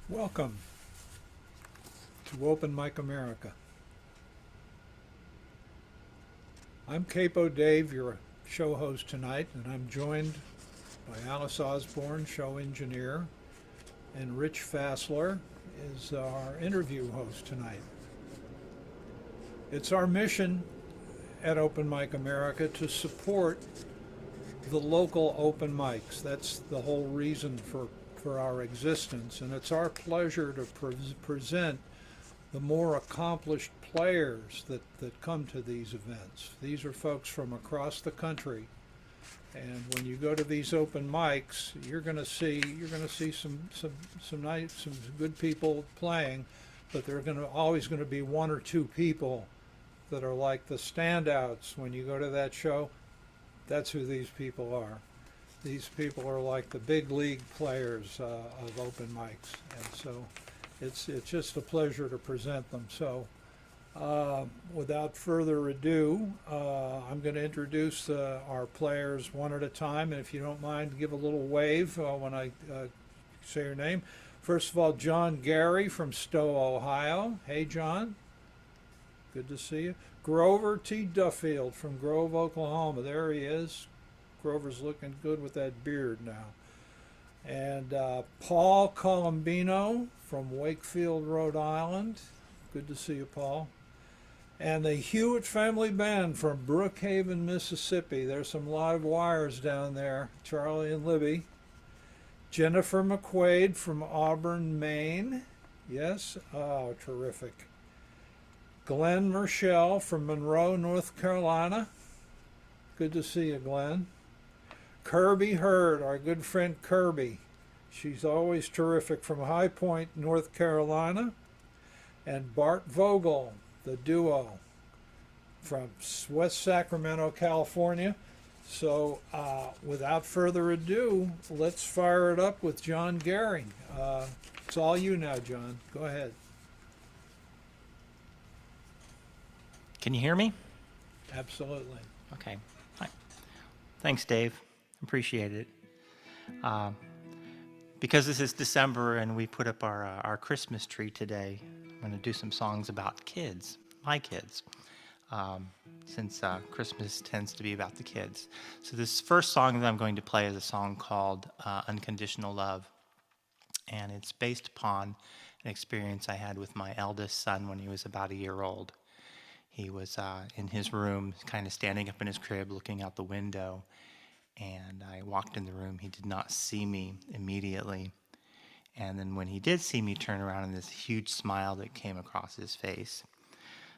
Welcome to Open Mic America. I'm Capo Dave, your show host tonight, and I'm joined by Alice Osborne, show engineer, and Rich Fassler is our interview host tonight. It's our mission at Open Mic America to support the local open mics. That's the whole reason for our existence, and it's our pleasure to present the more accomplished players that come to these events. These are folks from across the country, and when you go to these open mics, you're going to see some good people playing, but there are always going to be one or two people that are like the standouts. When you go to that show, that's who these people are. These people are like the big league players of open mics, and so it's just a pleasure to present them. So without further ado, I'm going to introduce our players one at a time, and if you don't mind, give a little wave when I say your name. First of all, John Gehring from Stowe, Ohio. Hey, John. Good to see you. Grover T. Duffield from Grove, Oklahoma. There he is. Grover's looking good with that beard now. And Paul Colombino from Wakefield, Rhode Island. Good to see you, Paul. And the Hewitt Family Band from Brookhaven, Mississippi. There's some live wires down there. Charlie and Libby. Jennifer McQuaid from Auburn, Maine. Yes? Oh, terrific. Glenn Mershell from Monroe, North Carolina. Good to see you, Glenn. Kirby Heard, our good friend Kirby. She's always terrific, from High Point, North Carolina. And Bart Vogel, the duo, from West Sacramento, California. So without further ado, let's fire it up with John Gehring. It's all you now, John. Go ahead. Can you hear me? Absolutely. Okay. Hi. Thanks, Dave. Appreciate it. Because this is December and we put up our Christmas tree today, I'm going to do some songs about kids, my kids, since Christmas tends to be about the kids. So this first song that I'm going to play is a song called Unconditional Love, and it's based upon an experience I had with my eldest son when he was about a year old. He was in his room, kind of standing up in his crib, looking out the window, and I walked in the room. He did not see me immediately, and then when he did see me turn around, and this huge smile that came across his face.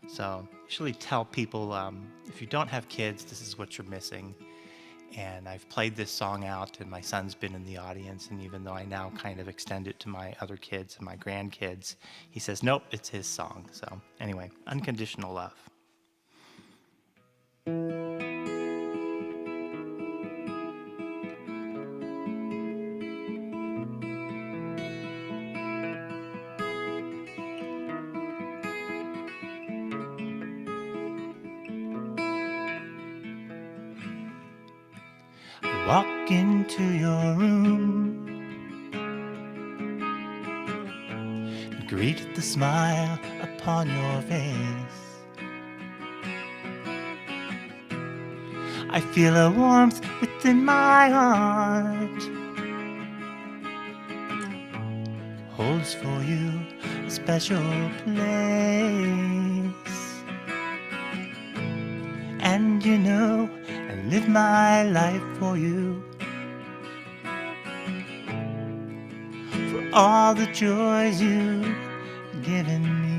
So usually tell people, if you don't have kids, this is what you're missing. And I've played this song out, and my son's been in the audience, and even though I now kind of extend it to my other kids and my grandkids, he says, nope, it's his song. So anyway, Unconditional Love. Walk into your room and greet the smile upon your face. I feel a warmth within my heart, holds for you a special place. And you know I live my life for you, for all the joys you've given me.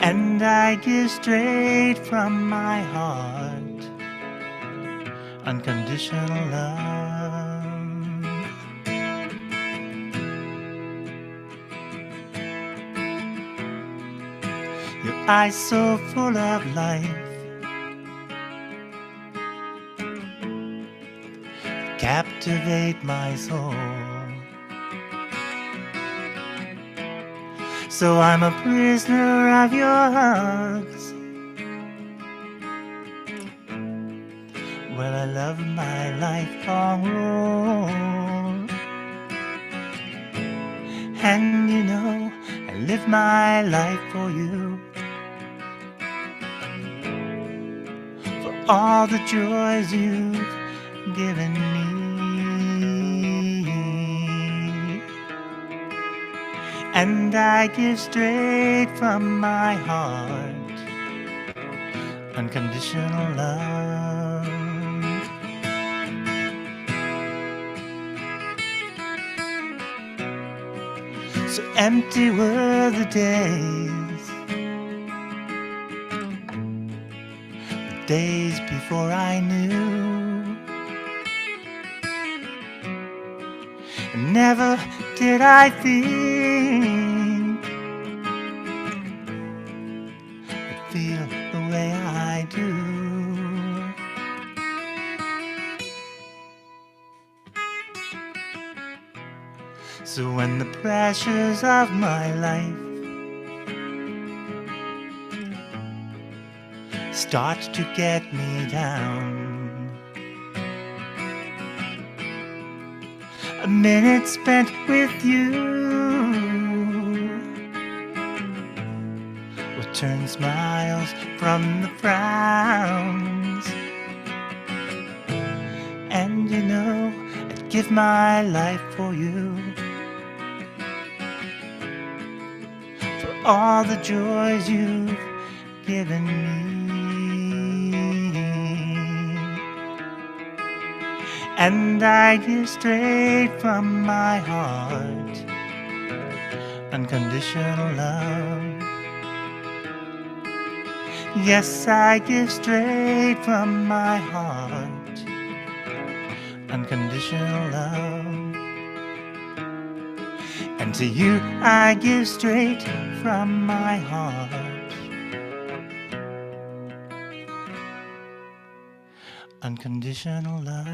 And I give straight from my heart unconditional love. Your eyes so full of life captivate my soul. So I'm a prisoner of your hugs. Well, I love my lifelong road. And you know, I live my life for you, for all the joys you've given me. And I give straight from my heart unconditional love. So empty were the days before I knew. And never did I think I'd feel the way I do. So when the pressures of my life start to get me down, a minute spent with you will turn smiles from the frowns. And you know, I'd give my life for you, for all the joys you've given me. And I give straight from my heart unconditional love. Yes, I give straight from my heart unconditional love. And to you I give straight from my heart unconditional love.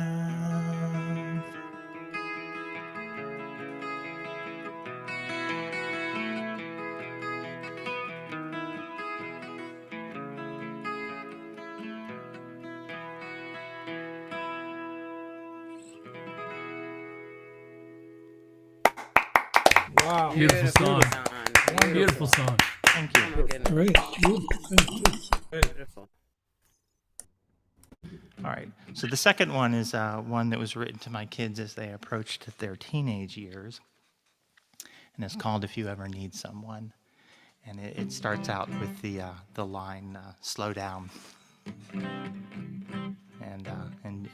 Wow. Beautiful song. Wonderful. Beautiful song. Thank you. Oh my goodness. Great. Beautiful. All right. So the second one is one that was written to my kids as they approached their teenage years, and it's called "If You Ever Need Someone." And it starts out with the line "Slow down," and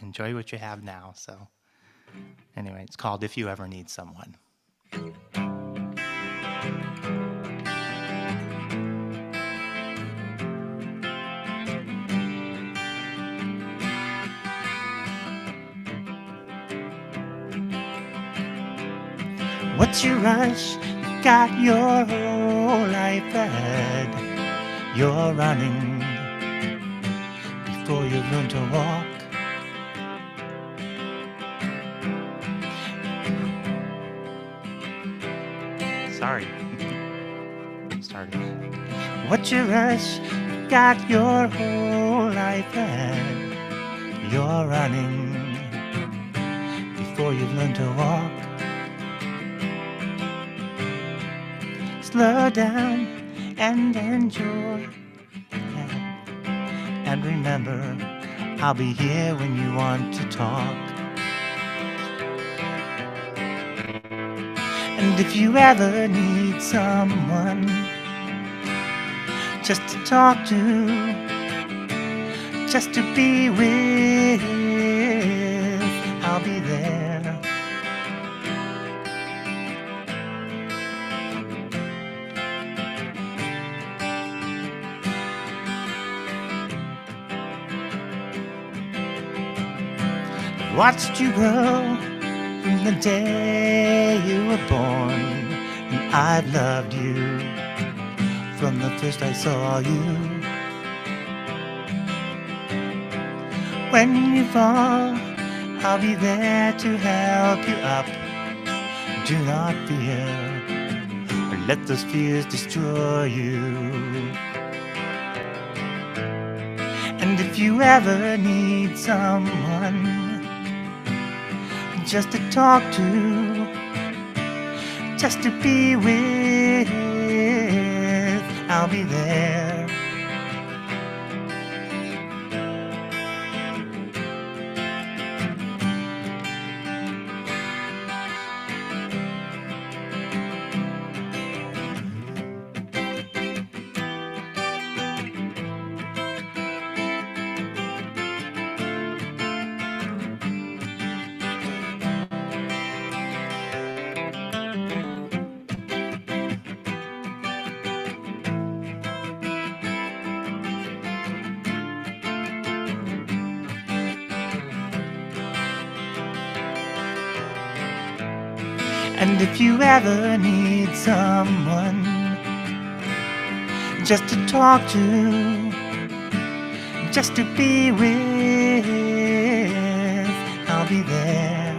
enjoy what you have now. So anyway, it's called "If You Ever Need Someone." What's your rush? You got your whole life ahead. You're running before you've learned to walk. Sorry. Started. What's your rush? You got your whole life ahead. You're running before you've learned to walk. Slow down and enjoy. And remember, I'll be here when you want to talk. And if you ever need someone just to talk to, just to be with, I'll be there. Watched you grow from the day you were born, and I've loved you from the first I saw you. When you fall, I'll be there to help you up. Do not fear, or let those fears destroy you. And if you ever need someone just to talk to, just to be with, I'll be there. And if you ever need someone just to talk to, just to be with, I'll be there.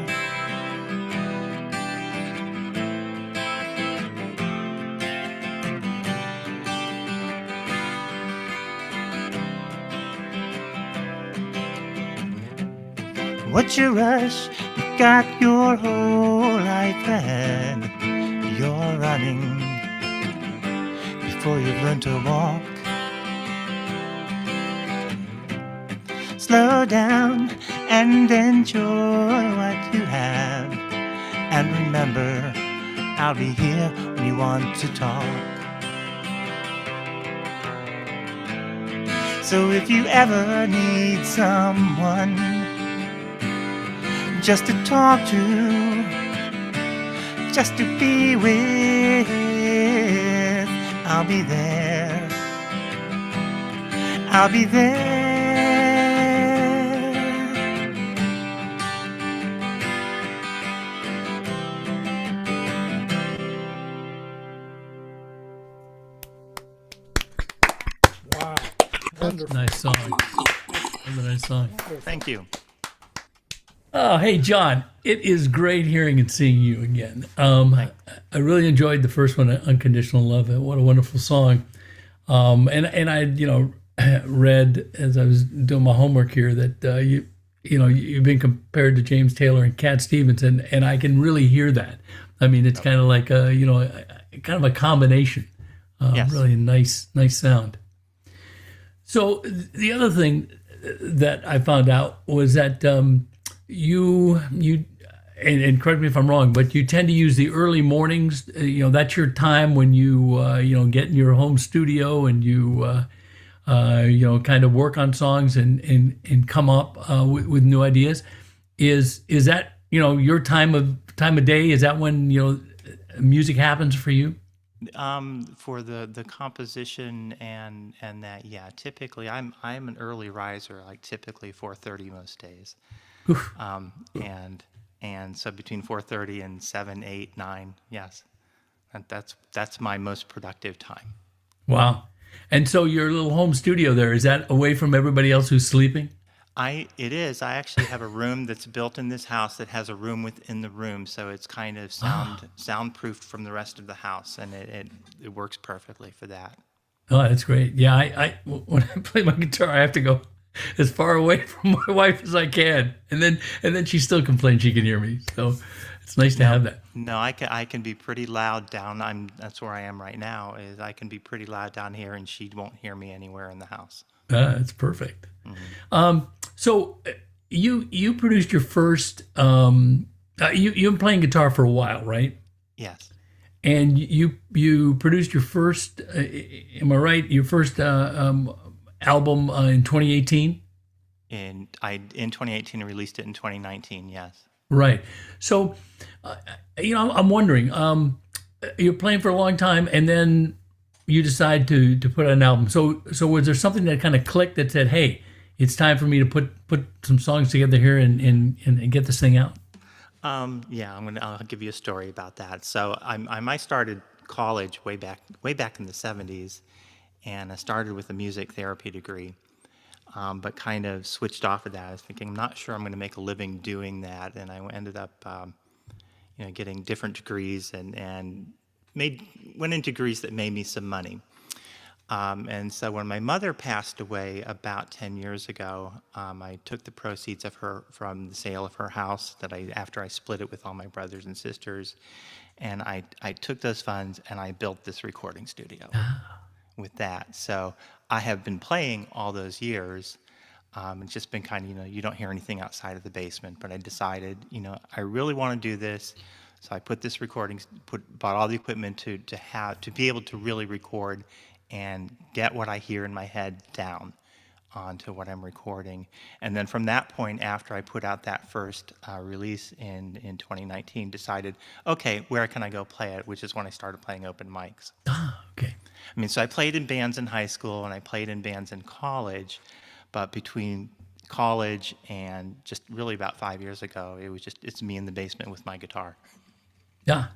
What's your rush? You got your whole life ahead. You're running before you've learned to walk. Slow down and enjoy what you have. And remember, I'll be here when you want to talk. So if you ever need someone just to talk to, just to be with, I'll be there. I'll be there. Wow. That's a Wonderful. nice song. That's a nice song. Thank you. Oh, hey, John. It is great hearing and seeing you again. I really enjoyed the first one, Unconditional Love. What a wonderful song. And I, read as I was doing my homework here that you've been compared to James Taylor and Cat Stevens, and I can really hear that. I mean, it's kind of like kind of a combination. Yes. Really nice sound. So the other thing that I found out was that you and correct me if I'm wrong, but you tend to use the early mornings. That's your time when you get in your home studio and you kind of work on songs and come up with new ideas. Is that your time of day? Is that when music happens for you? For the composition and that, yeah, typically I'm an early riser, like typically 4:30 most days. And so between 4:30 and 7, 8, 9, yes, that's my most productive time. Wow. And so your little home studio there, is that away from everybody else who's sleeping? It is. I actually have a room that's built in this house that has a room within the room, so it's kind of soundproofed from the rest of the house, and it works perfectly for that. Oh, that's great. Yeah, I when I play my guitar, I have to go as far away from my wife as I can, and then she still complains she can hear me. So it's nice to have that. No, I can be pretty loud down. That's where I am right now. Is I can be pretty loud down here, and she won't hear me anywhere in the house. That's perfect. Mm-hmm. So you produced your first. You've been playing guitar for a while, right? Yes. And you produced your first. Am I right? Your first album in 2018. In 2018, I released it in 2019. Yes. Right. So, I'm wondering. You're playing for a long time, and then you decide to put out an album. So was there something that kind of clicked that said, "Hey, it's time for me to put some songs together here and get this thing out"? Yeah, I'll give you a story about that. So I started college way back in the 70s, and I started with a music therapy degree, but kind of switched off of that. I was thinking, I'm not sure I'm going to make a living doing that, and I ended up, getting different degrees and went into degrees that made me some money. And so when my mother passed away about 10 years ago, I took the proceeds from the sale of her house after I split it with all my brothers and sisters, and I took those funds and I built this recording studio with that. So I have been playing all those years. It's just been kind of, you don't hear anything outside of the basement, but I decided, I really want to do this. So I put this bought all the equipment to be able to really record and get what I hear in my head down onto what I'm recording. And then from that point, after I put out that first release in 2019, decided, okay, where can I go play it? Which is when I started playing open mics. Okay. I mean, so I played in bands in high school and I played in bands in college, but between college and just really about 5 years ago, it's me in the basement with my guitar. Yeah.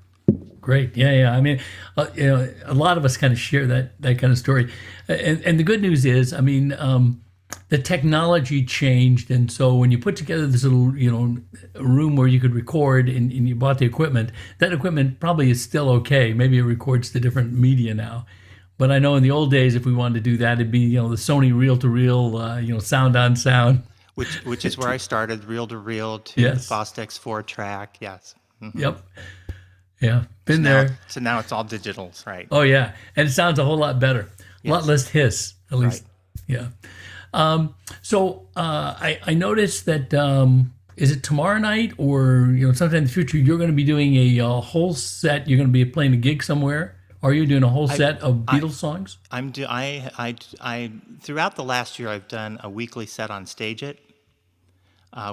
Great. Yeah. I mean, a lot of us kind of share that kind of story. And the good news is, I mean, the technology changed. And so when you put together this little, room where you could record and you bought the equipment, that equipment probably is still okay. Maybe it records the different media now. But I know in the old days, if we wanted to do that, it'd be, the Sony reel-to-reel, sound on sound. Which is where I started, reel-to-reel to Yes. the Fostex 4-track. Yes. Mm-hmm. Yep. Yeah. Been there. So now it's all digitals, right? Oh, yeah. And it sounds a whole lot better. A lot less hiss, at least. Right. Yeah. So I noticed that, is it tomorrow night or, sometime in the future, you're going to be doing a whole set. You're going to be playing a gig somewhere. Or are you doing a whole set of Beatles songs? I throughout the last year, I've done a weekly set on Stage It,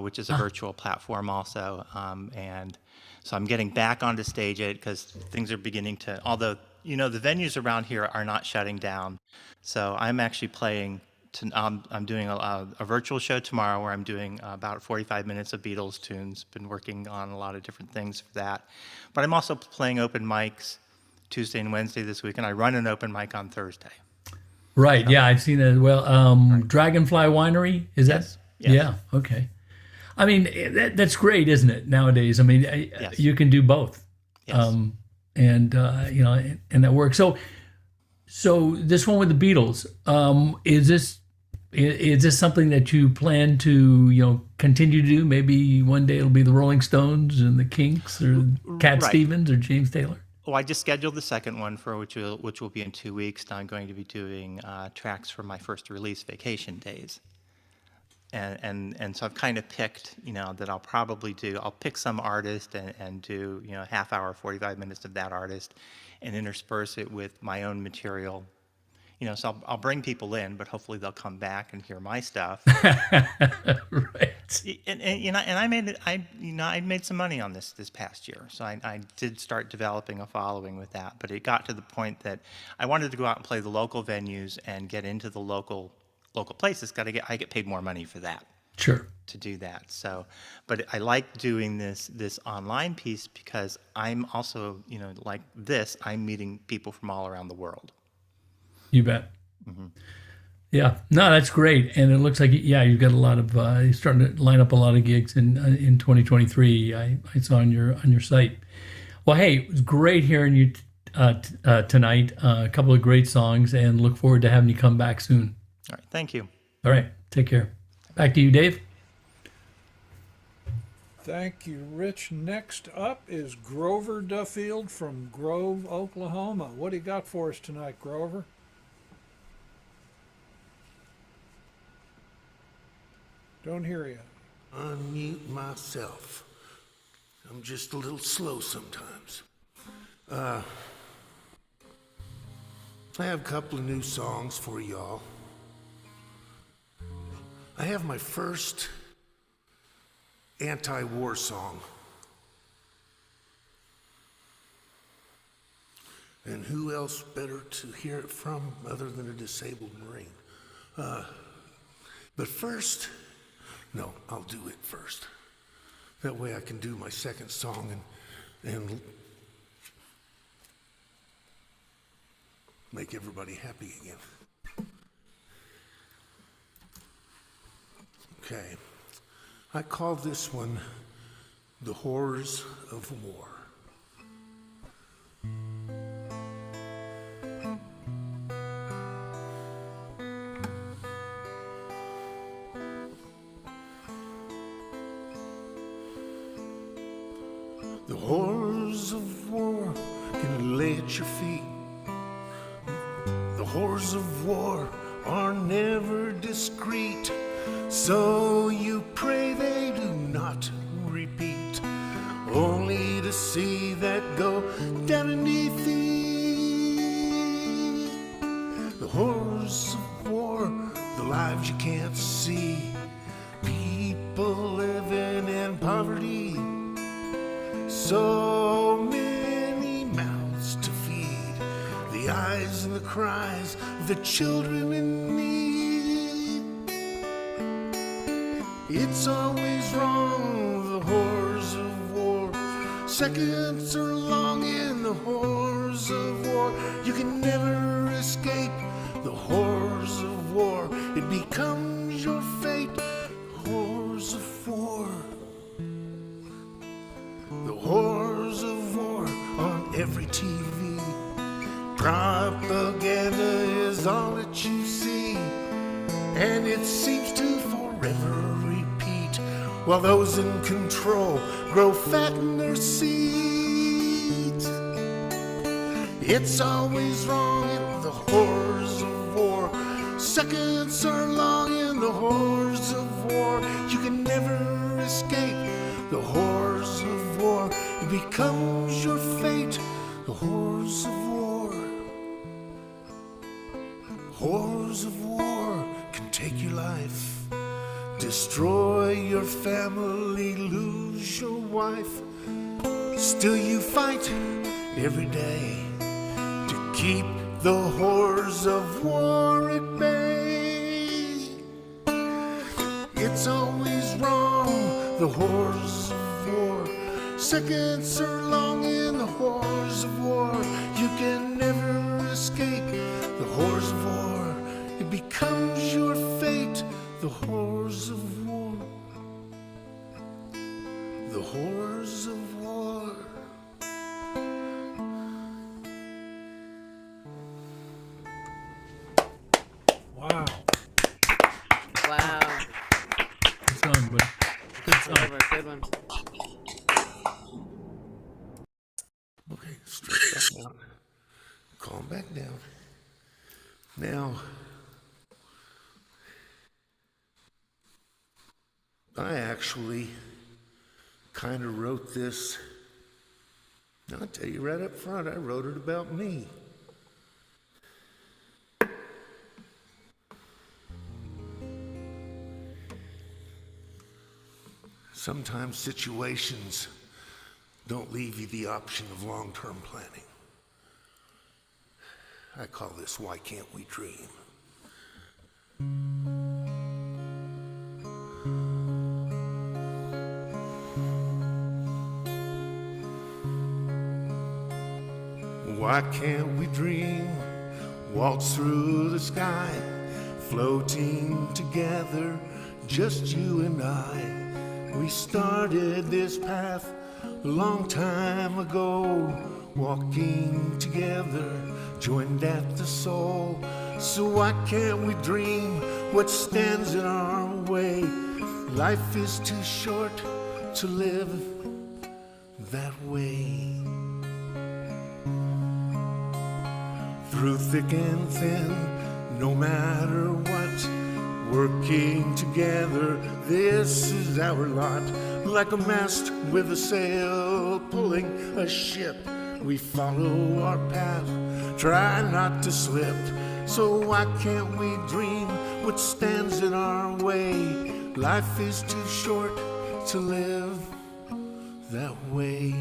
which is a virtual platform also. And so I'm getting back onto Stage It because things are beginning to, although, the venues around here are not shutting down. So I'm actually playing, I'm doing a virtual show tomorrow where I'm doing about 45 minutes of Beatles tunes. Been working on a lot of different things for that. But I'm also playing open mics Tuesday and Wednesday this week, and I run an open mic on Thursday. Right, yeah, I've seen that as well. Dragonfly Winery, is that? Yes. Yeah, okay. I mean, that's great, isn't it, nowadays? I mean, Yes. you can do both. Yes. And that works. So this one with the Beatles, is this something that you plan to, continue to do? Maybe one day it'll be the Rolling Stones and the Kinks or Cat Stevens or James Taylor? Oh, I just scheduled the second one for which will be in 2 weeks. Now I'm going to be doing tracks from my first release, Vacation Days, and so I've kind of picked, that I'll probably do. I'll pick some artist and do a half hour, 45 minutes of that artist, and intersperse it with my own material. So I'll bring people in, but hopefully they'll come back and hear my stuff. Right. And I made some money on this past year, so I did start developing a following with that. But it got to the point that I wanted to go out and play the local venues and get into the local places. I get paid more money for that. Sure. To do that. So, but I like doing this online piece because I'm also, like this, I'm meeting people from all around the world. You bet. Mm-hmm. Yeah, no, that's great, and it looks like you've got a lot of you're starting to line up a lot of gigs in 2023. I saw on your site. Well, hey, it was great hearing you tonight. A couple of great songs, and look forward to having you come back soon. All right, thank you. All right, take care. Back to you, Dave. Thank you, Rich. Next up is Grover Duffield from Grove, Oklahoma. What do you got for us tonight, Grover? Don't hear you. Unmute myself. I'm just a little slow sometimes. I have a couple of new songs for y'all. I have my first anti-war song. And who else better to hear it from other than a disabled Marine? But first, no, I'll do it first. That way I can do my second song and make everybody happy again. Okay. I call this one The Horrors of War. horrors of war can lay at your feet. The horrors of war are never discreet, so you pray they do not repeat, only to see that go down beneath thee. The horrors of war, the lives you can't see, people living in poverty, so many mouths to feed, the eyes and the cries of the children in need. It's always wrong, the horrors of war. Seconds are long in the horrors of war. You can never escape the horrors of war. It becomes your fate, horrors of war. The horrors of war on every TV. Propaganda is all that you see, and it seems to forever repeat, while those in control grow fat in their seats. It's always wrong in the horrors of war. Seconds are long in the horrors of war. You can never escape the horrors of war. It becomes your fate, the horrors of war. Horrors of war can take your life, destroy your family, lose your wife. Still you fight every day to keep the horrors of war at bay. It's always wrong, the horrors of war. Seconds are long in the horrors of war. You can never escape the horrors of war. It becomes your fate, the horrors of war. The horrors of war. Wow. Wow. Good song, buddy. Good song. Good one. Okay, straight back down. Calm back down. Now, I actually kind of wrote this. I'll tell you right up front, I wrote it about me. Sometimes situations don't leave you the option of long-term planning. I call this Why Can't We Dream? Why can't we dream? Waltz through the sky, floating together, just you and I. We started this path a long time ago, walking together, joined at the soul. So why can't we dream what stands in our way? Life is too short to live that way. Through thick and thin, no matter what, working together, this is our lot. Like a mast with a sail, pulling a ship, we follow our path, try not to slip. So why can't we dream what stands in our way? Life is too short to live that way.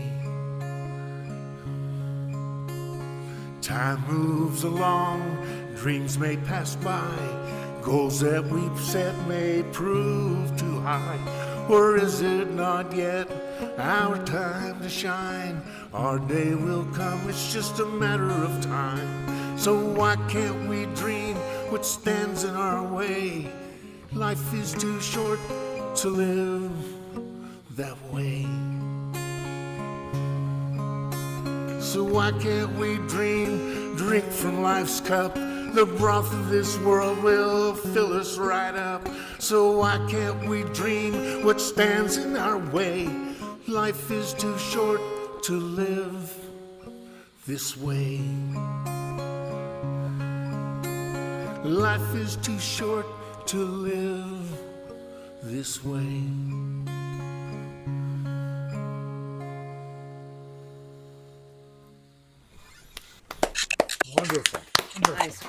Time moves along, dreams may pass by, goals that we've set may prove too high. Or is it not yet our time to shine? Our day will come, it's just a matter of time. So why can't we dream what stands in our way? Life is too short to live that way. So why can't we dream, drink from life's cup? The broth of this world will fill us right up. So why can't we dream what stands in our way? Life is too short to live this way. Life is too short to live this way. Wonderful. Nice.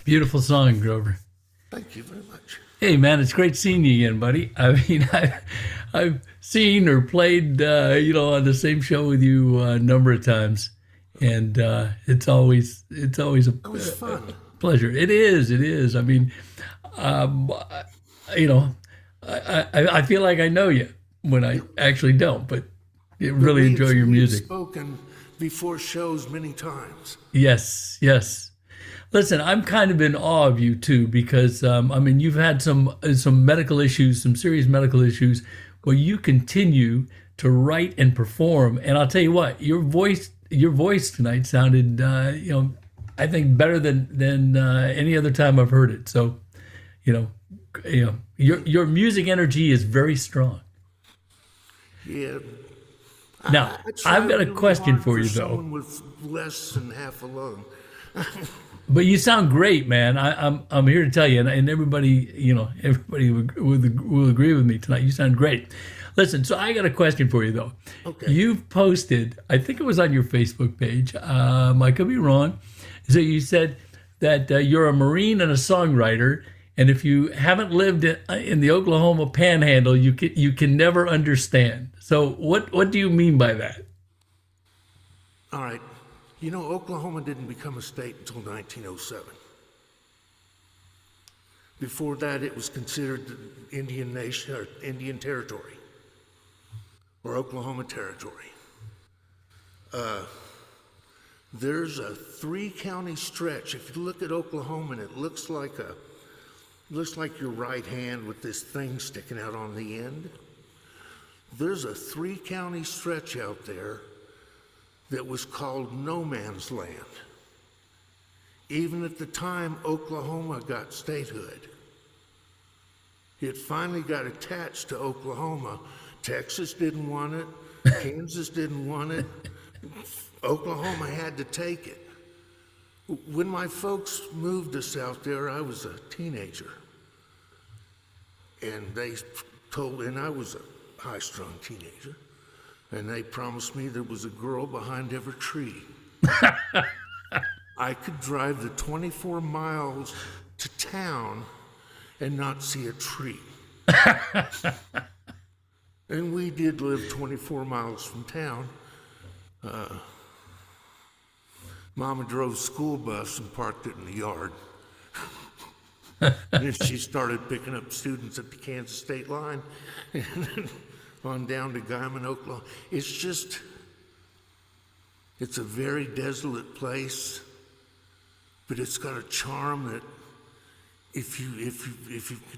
Beautiful song, Grover. Thank you very much. Hey, man, it's great seeing you again, buddy. I mean, I've seen or played, on the same show with you a number of times, and it's always a It was fun. pleasure. It is. I mean, I feel like I know you when I actually don't, but I really enjoy your music. We've spoken before shows many times. Yes. Listen, I'm kind of in awe of you too, because you've had some medical issues, some serious medical issues, where you continue to write and perform. And I'll tell you what, your voice tonight sounded, I think better than any other time I've heard it. So, your music energy is very strong. Yeah. Now, I try I've got a really question hard for you though. Someone with less than half a lung. But you sound great, man. I'm here to tell you, and everybody will agree with me tonight. You sound great. Listen, so I got a question for you though. Okay. You've posted, I think it was on your Facebook page. I could be wrong. So you said that you're a Marine and a songwriter, and if you haven't lived in the Oklahoma Panhandle, you can never understand. So what do you mean by that? All right. Oklahoma didn't become a state until 1907. Before that, it was considered the Indian nation or Indian territory, or Oklahoma Territory. There's a 3-county stretch. If you look at Oklahoma, and it looks like your right hand with this thing sticking out on the end. There's a 3-county stretch out there that was called no man's land. Even at the time Oklahoma got statehood, it finally got attached to Oklahoma. Texas didn't want it, Kansas didn't want it, Oklahoma had to take it. When my folks moved us out there, I was a teenager. And I was a high-strung teenager. And they promised me there was a girl behind every tree. I could drive the 24 miles to town and not see a tree. And we did live 24 miles from town. Mama drove school bus and parked it in the yard. And then she started picking up students at the Kansas state line. And on down to Gehring, Oklahoma. It's a very desolate place, but it's got a charm that if you can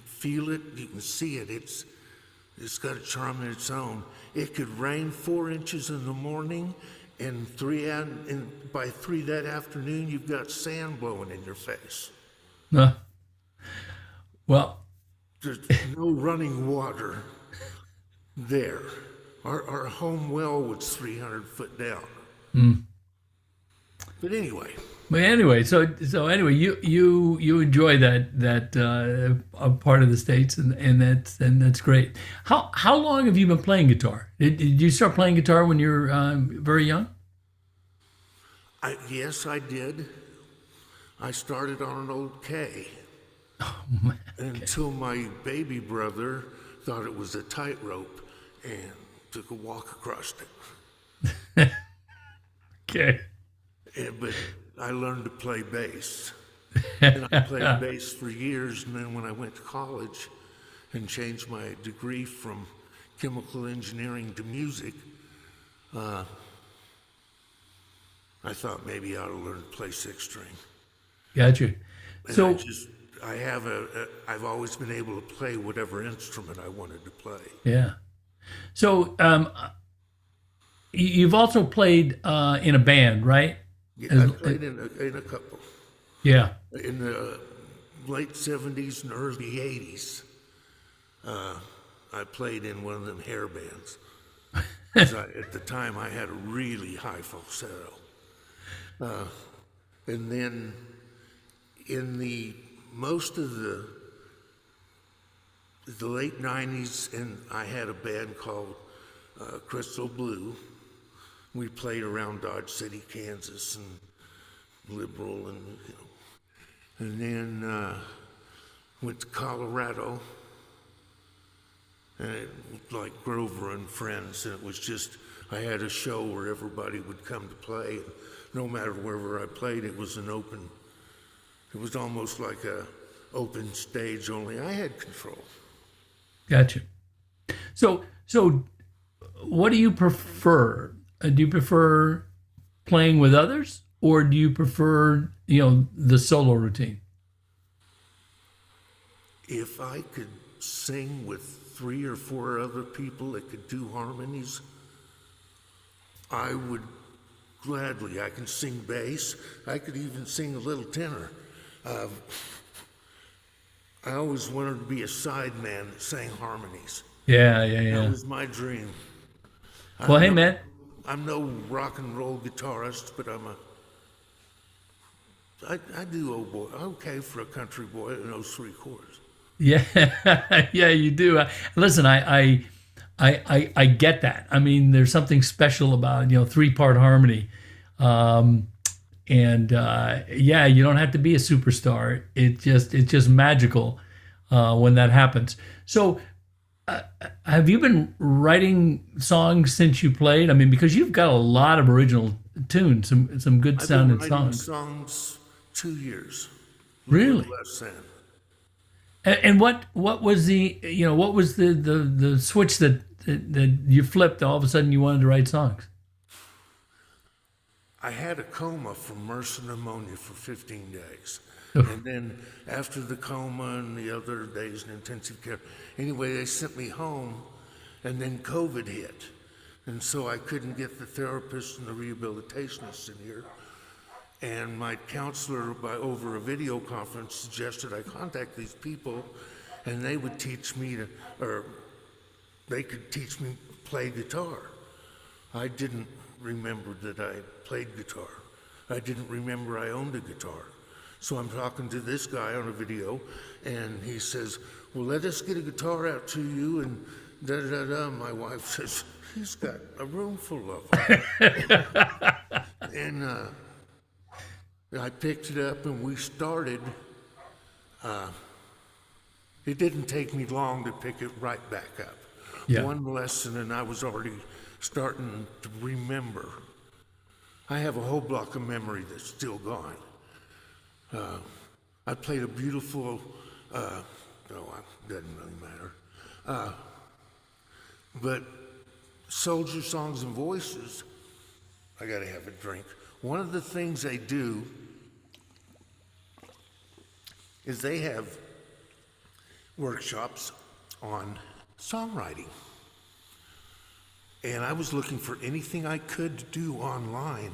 feel it, you can see it. It's got a charm of its own. It could rain 4 inches in the morning, and by 3 that afternoon, you've got sand blowing in your face. Well, There's no running water there. Our home well was 300 foot down. But anyway. So you enjoy that part of the States, and that's great. How long have you been playing guitar? Did you start playing guitar when you were very young? Yes, I did. I started on an old K. Oh, man. Until my baby brother thought it was a tightrope and took a walk across it. Okay. But I learned to play bass. And I played bass for years, and then when I went to college and changed my degree from chemical engineering to music, I thought maybe I ought to learn to play 6-string. Gotcha. And So I've always been able to play whatever instrument I wanted to play. yeah. So you've also played in a band, right? Yeah, I played in a couple. Yeah. In the late 70s and early 80s. I played in one of them hair bands. 'Cause at the time, I had a really high falsetto. And then in most of the late 90s, and I had a band called Crystal Blue. We played around Dodge City, Kansas, and Liberal, and then went to Colorado, and it was like Grover and Friends, and it was just, I had a show where everybody would come to play, and no matter wherever I played, it was it was almost like a open stage, only I had control. Gotcha. So what do you prefer? Do you prefer playing with others, or do you prefer, the solo routine? If I could sing with 3 or 4 other people that could do harmonies, I would gladly. I can sing bass. I could even sing a little tenor. I always wanted to be a sideman that sang harmonies. Yeah. That was my dream. Well, hey, man. I'm no rock and roll guitarist, but I do okay for a country boy that knows 3 chords. Yeah, yeah, you do. Listen, I get that. I mean, there's something special about 3-part harmony, and you don't have to be a superstar. It's just magical when that happens. So, have you been writing songs since you played? I mean, because you've got a lot of original tunes, some good sounding I've been writing songs. 2 years. Really? Less than. And what was the switch that you flipped? All of a sudden, you wanted to write songs. I had a coma from MRSA pneumonia for 15 days. And then after the coma and the other days in intensive care, anyway, they sent me home, and then COVID hit. And so I couldn't get the therapist and the rehabilitationists in here. And my counselor, over a video conference, suggested I contact these people, and they would teach me they could teach me to play guitar. I didn't remember that I played guitar. I didn't remember I owned a guitar. So I'm talking to this guy on a video, and he says, well, let us get a guitar out to you, and da-da-da-da. My wife says, he's got a room full of them. And I picked it up, and we started. It didn't take me long to pick it right back up. Yeah. One lesson, and I was already starting to remember. I have a whole block of memory that's still gone. I played a beautiful, no, it doesn't really matter. But Soldier Songs and Voices, I gotta have a drink. One of the things they do is they have workshops on songwriting. And I was looking for anything I could do online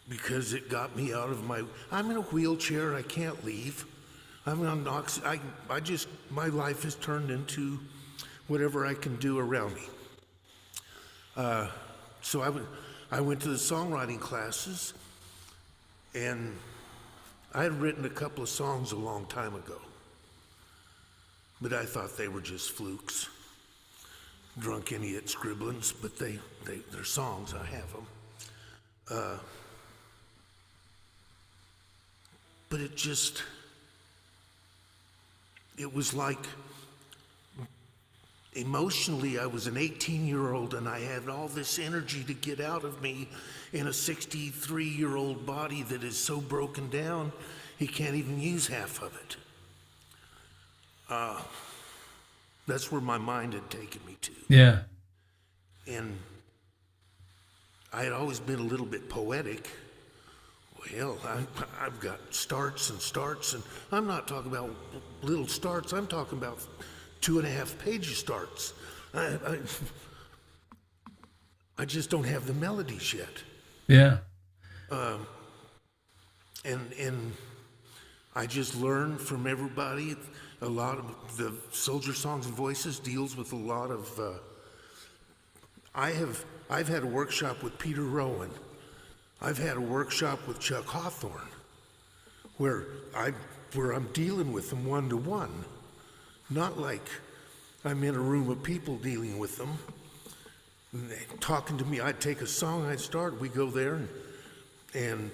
because it got me out of I'm in a wheelchair, I can't leave. I'm on my life has turned into whatever I can do around me. So I went to the songwriting classes, and I had written a couple of songs a long time ago, but I thought they were just flukes, drunk idiot scribblings, but they're songs, I have them. But it was like, emotionally, I was an 18-year-old, and I had all this energy to get out of me in a 63-year-old body that is so broken down, he can't even use half of it. That's where my mind had taken me to. Yeah. And I had always been a little bit poetic. Well, I've got starts, and I'm not talking about little starts, I'm talking about 2.5-page starts. I just don't have the melodies yet. Yeah. And I just learned from everybody. a lot of the Soldier Songs and Voices deals with a lot of. I've had a workshop with Peter Rowan. I've had a workshop with Chuck Hawthorne, where I'm dealing with them one to one, not like I'm in a room of people dealing with them, and they talking to me. I'd take a song I'd start, we go there, and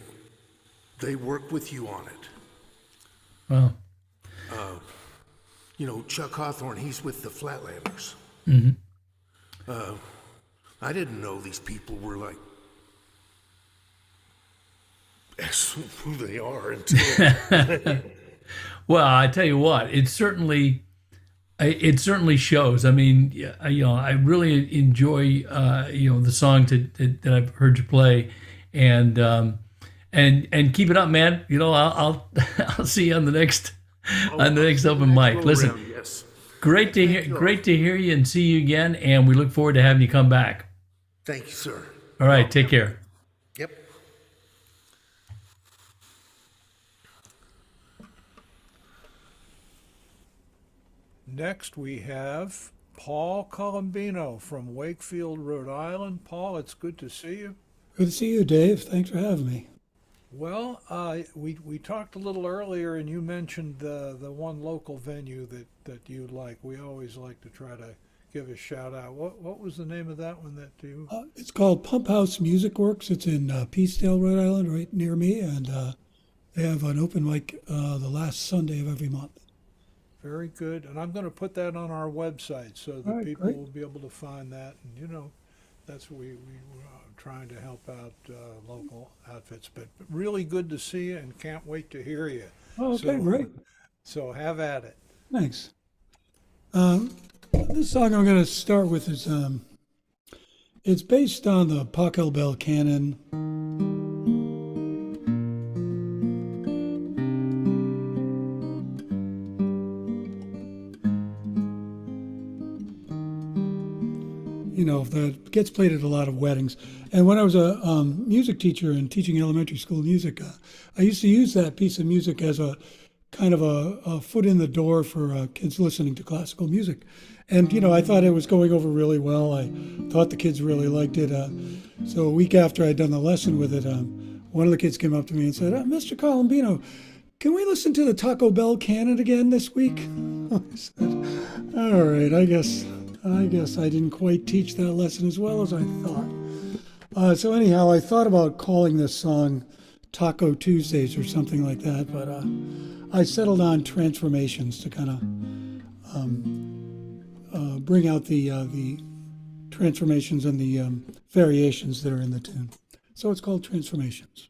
they work with you on it. Wow. You know, Chuck Hawthorne, he's with the Flatlanders. I didn't know these people were like who they are until. Well, I tell you what, it certainly shows. I mean, I really enjoy the song that I've heard you play, and keep it up, man. I'll I'll see you on the next open mic. Listen, Yes. great to hear you and see you again, and we look forward to having you come back. Thank you, sir. All right, take care. Yep. Next, we have Paul Colombino from Wakefield, Rhode Island. Paul, it's good to see you. Good to see you, Dave. Thanks for having me. Well, we talked a little earlier, and you mentioned the one local venue that you like. We always like to try to give a shout out. What was the name of that one that you? It's called Pump House Music Works. It's in Peacedale, Rhode Island, right near me, and they have an open mic the last Sunday of every month. Very good, and I'm going to put that on our website so that All right, people great. will be able to find that. And that's what we trying to help out local outfits. But really good to see you, and can't wait to hear you. Oh, okay, So- great. So have at it. Thanks. This song I'm going to start with is it's based on the Pachelbel canon. That gets played at a lot of weddings. And when I was a music teacher and teaching elementary school music, I used to use that piece of music as a kind of a foot in the door for kids listening to classical music. And, I thought it was going over really well. I thought the kids really liked it. So a week after I'd done the lesson with it, one of the kids came up to me and said, Mr. Colombino, can we listen to the Taco Bell canon again this week? I said, all right, I guess I didn't quite teach that lesson as well as I thought. So anyhow, I thought about calling this song Taco Tuesdays or something like that, but I settled on Transformations to kind of bring out the transformations and the variations that are in the tune. So it's called Transformations.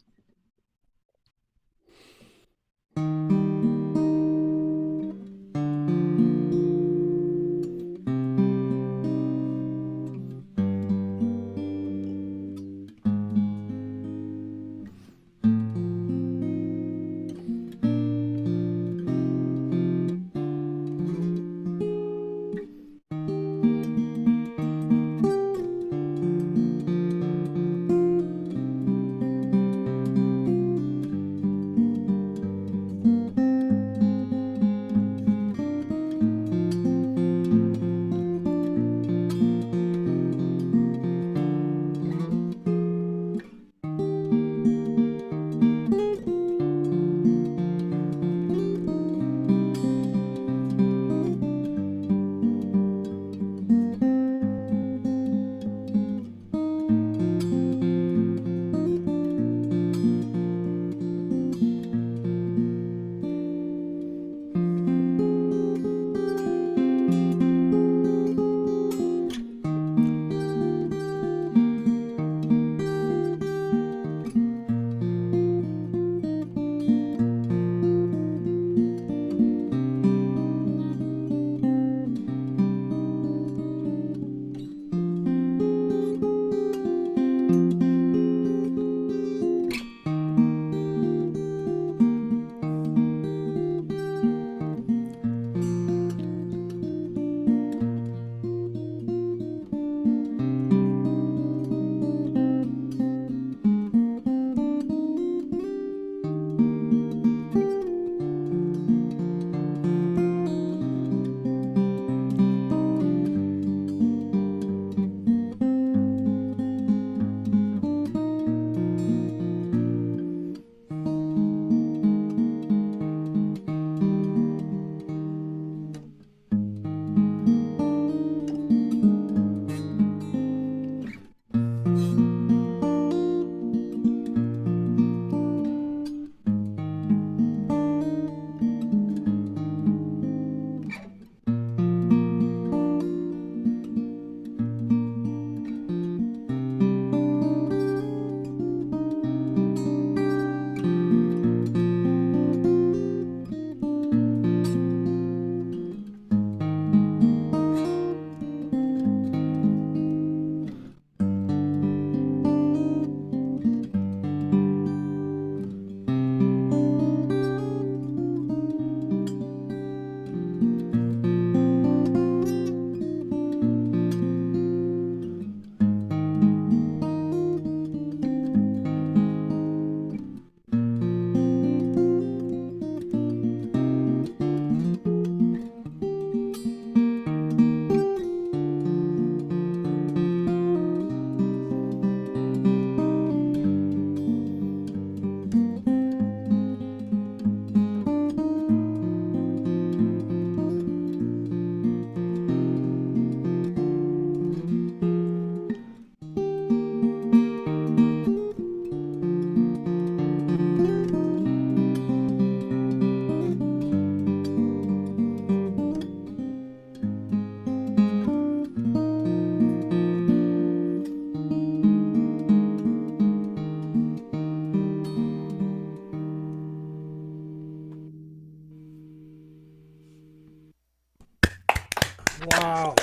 Wow.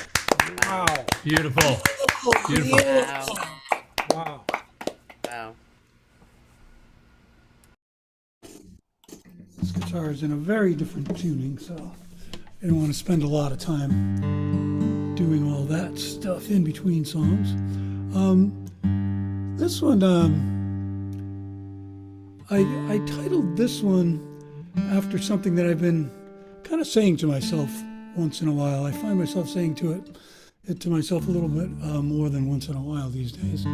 Wow. Beautiful. Beautiful. Wow. Wow. Wow. This guitar is in a very different tuning, so I didn't want to spend a lot of time doing all that stuff in between songs. This one, I titled this one after something that I've been kind of saying to myself once in a while. I find myself saying it to myself a little bit more than once in a while these days.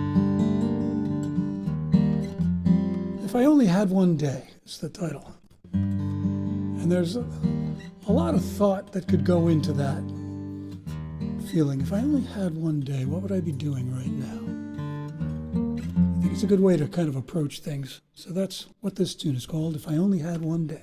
If I Only Had One Day is the title. And there's a lot of thought that could go into that feeling. If I only had one day, what would I be doing right now? I think it's a good way to kind of approach things. So that's what this tune is called, If I Only Had One Day.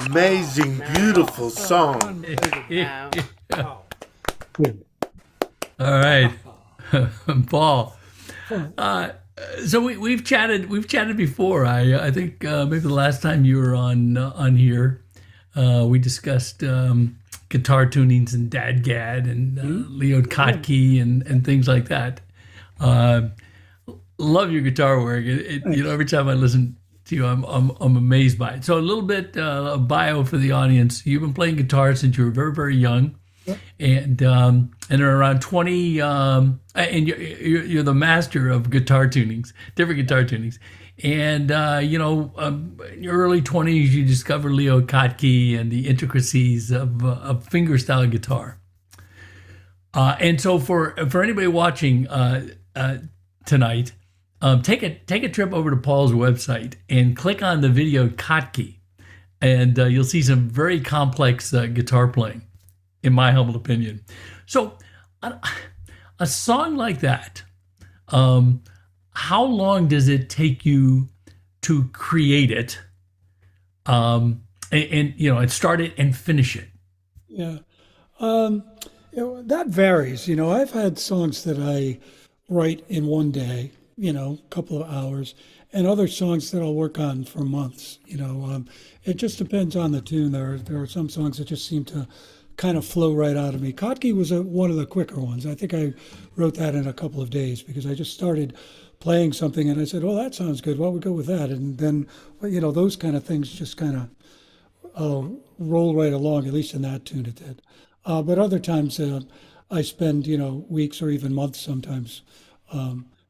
Amazing, beautiful song. Wow. Wow. All right, Paul. So we've chatted before. I think maybe the last time you were on here, we discussed guitar tunings and Dadgad and Leo Kottke and things like that. Love your guitar work. Every time I listen to you, I'm amazed by it. So a little bit of bio for the audience. You've been playing guitar since you were very, very young, and around 20, and you're the master of guitar tunings, different guitar tunings. And in your early 20s, you discover Leo Kottke and the intricacies of fingerstyle guitar. And so for anybody watching tonight, take a trip over to Paul's website and click on the video Kottke, and you'll see some very complex guitar playing, in my humble opinion. So a song like that, how long does it take you to create it, and start it and finish it? Yeah. That varies. I've had songs that I write in one day, a couple of hours, and other songs that I'll work on for months. It just depends on the tune. There are some songs that just seem to kind of flow right out of me. Kottke was one of the quicker ones. I think I wrote that in a couple of days because I just started playing something and I said, "Oh, that sounds good. Well, we'll go with that." And then, those kind of things just kind of roll right along. At least in that tune, it did. But other times, I spend weeks or even months sometimes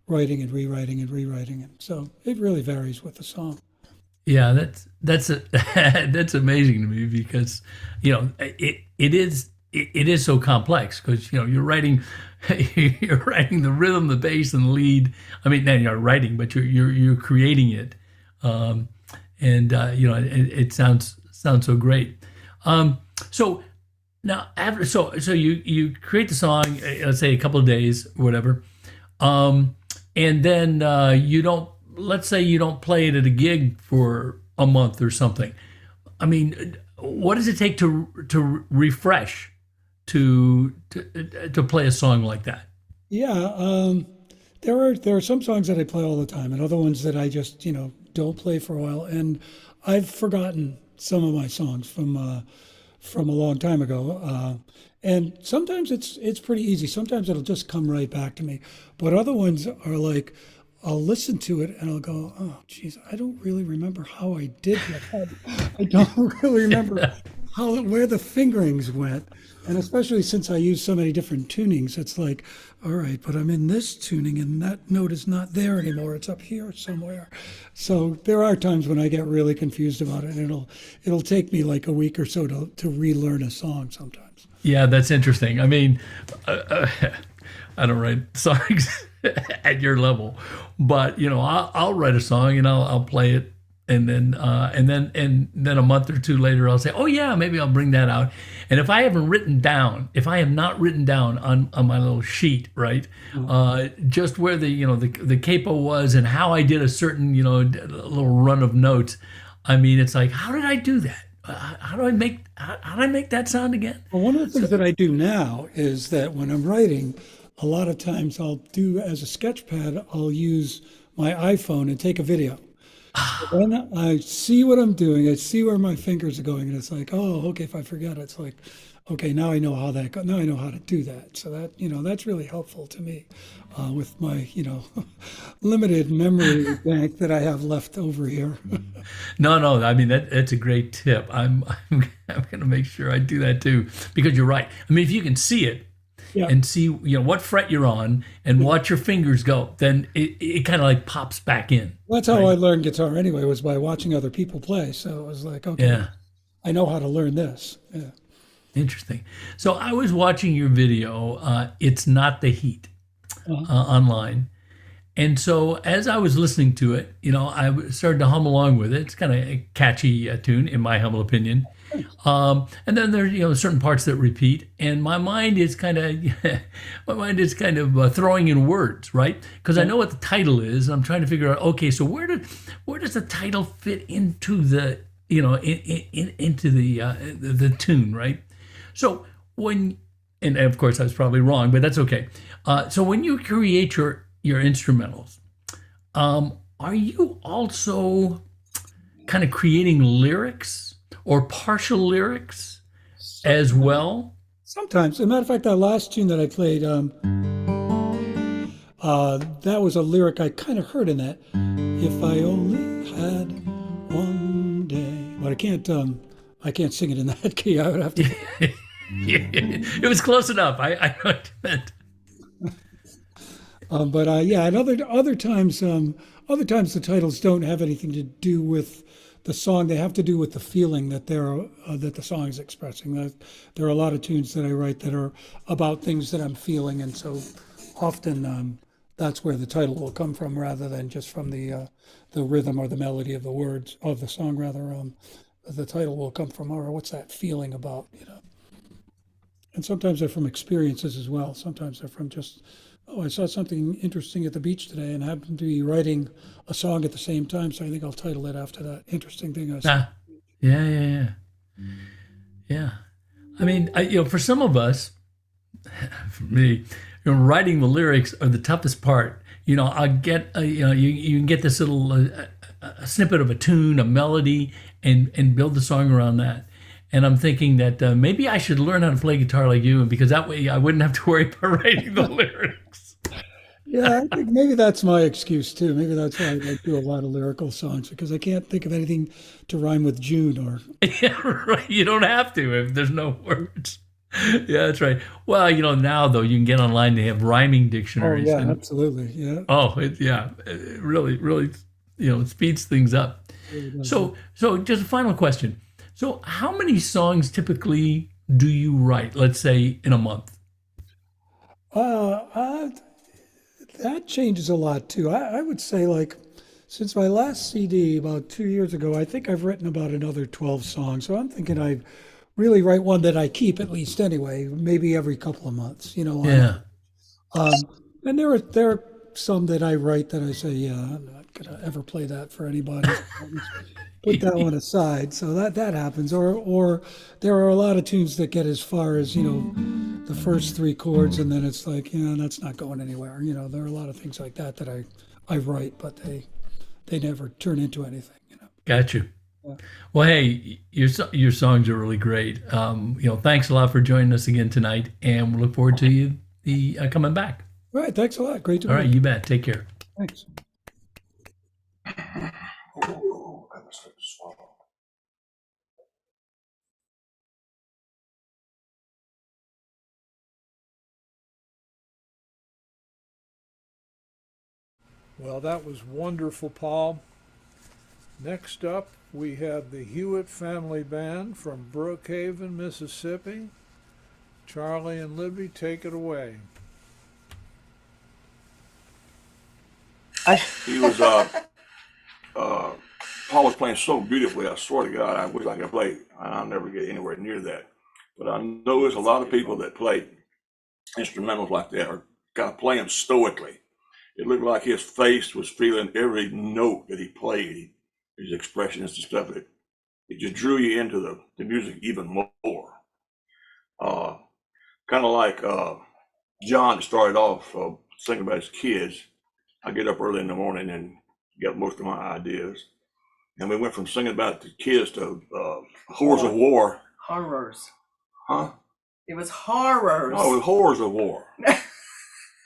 writing and rewriting and rewriting, and so it really varies with the song. Yeah, that's amazing to me because it is so complex because you're writing the rhythm, the bass, and the lead. I mean, then you're writing, but you're creating it, it sounds so great. So now so you create the song, let's say a couple of days, or whatever, and then let's say you don't play it at a gig for a month or something. I mean, what does it take to refresh, to play a song like that? Yeah, there are some songs that I play all the time, and other ones that I just don't play for a while. And I've forgotten some of my songs from a long time ago. And sometimes it's pretty easy. Sometimes it'll just come right back to me. But other ones are like, I'll listen to it and I'll go, "Oh, geez, I don't really remember how I did that. I don't really remember where the fingerings went." And especially since I use so many different tunings, it's like, all right, but I'm in this tuning and that note is not there anymore. It's up here somewhere. So there are times when I get really confused about it, and it'll take me like a week or so to relearn a song sometimes. Yeah, that's interesting. I mean, I don't write songs at your level, but I'll write a song and I'll play it, and then a month or two later I'll say, "Oh yeah, maybe I'll bring that out." And if I have not written down on my little sheet, right, just where the capo was and how I did a certain little run of notes, I mean, it's like, how did I do that? How do I make that sound again? Well, one of the things that I do now is that when I'm writing, a lot of times I'll do as a sketch pad, I'll use my iPhone and take a video. Then I see what I'm doing. I see where my fingers are going, and it's like, oh, okay. If I forget, it's like, okay, now I know how that goes. Now I know how to do that. So that that's really helpful to me with my limited memory bank that I have left over here. No. I mean, that's a great tip. I'm going to make sure I do that too, because you're right. I mean, if you can see it. Yeah. And see what fret you're on and watch your fingers go, then it kind of like pops back in. Well, that's how I learned guitar anyway, was by watching other people play. So it was like, okay, yeah, I know how to learn this. Yeah. Interesting. So I was watching your video, It's Not the Heat, online. And so as I was listening to it, I started to hum along with it. It's kind of a catchy tune, in my humble opinion. And then there's certain parts that repeat, and my mind is kind of throwing in words, right? Because I know what the title is. I'm trying to figure out, okay, so where does the title fit into the into the tune, right? So and of course I was probably wrong, but that's okay. So when you create your instrumentals, are you also kind of creating lyrics or partial lyrics as well? Sometimes. As a matter of fact, that last tune that I played, that was a lyric I kind of heard in that. If I only had one day, but I can't sing it in that key. I would have to. It was close enough. I know what you meant. And other times the titles don't have anything to do with the song. They have to do with the feeling that that the song is expressing. There are a lot of tunes that I write that are about things that I'm feeling, and so often that's where the title will come from, rather than just from the rhythm or the melody of the words of the song. Rather, the title will come from, or what's that feeling about, And sometimes they're from experiences as well. Sometimes they're from just, oh, I saw something interesting at the beach today and happened to be writing a song at the same time. So I think I'll title it after that interesting thing I saw. Yeah. I mean, for some of us, for me, writing the lyrics are the toughest part. I get, you can get this little a snippet of a tune, a melody, and build the song around that. And I'm thinking that maybe I should learn how to play guitar like you, because that way I wouldn't have to worry about writing the lyrics. Yeah, I think maybe that's my excuse too. Maybe that's why I do a lot of lyrical songs, because I can't think of anything to rhyme with June or. Yeah, right. You don't have to if there's no words. Yeah, that's right. Well, now though you can get online. They have rhyming dictionaries. Oh yeah, absolutely. Yeah. It really, really, it speeds things up. So just a final question. So how many songs typically do you write, let's say, in a month? That changes a lot too. I would say, like, since my last CD about 2 years ago, I think I've written about another 12 songs. So I'm thinking I really write one that I keep at least anyway, maybe every couple of months, Yeah. And there are some that I write that I say, yeah, I'm not gonna ever play that for anybody. Put that one aside. So that happens. Or there are a lot of tunes that get as far as, the first three chords, and then it's like, that's not going anywhere. There are a lot of things like that I write, but they never turn into anything. Got you. Well, hey, your songs are really great. Thanks a lot for joining us again tonight, and we look forward to you coming back. All right. Thanks a lot. Great to meet you. All right. You bet. Take care. Thanks. Well, that was wonderful, Paul. Next up, we have the Hewitt Family Band from Brookhaven, Mississippi. Charlie and Libby, take it away. He was, Paul was playing so beautifully, I swear to God, I wish I could play. I'll never get anywhere near that. But I know there's a lot of people that play instrumentals like that are kind of playing stoically. It looked like his face was feeling every note that he played, his expressions and stuff. It just drew you into the music even more. Kind of like John started off thinking about his kids. I get up early in the morning and get most of my ideas. And we went from singing about the kids to Horrors of War. Horrors. Huh? It was horrors. No, it was Horrors of War.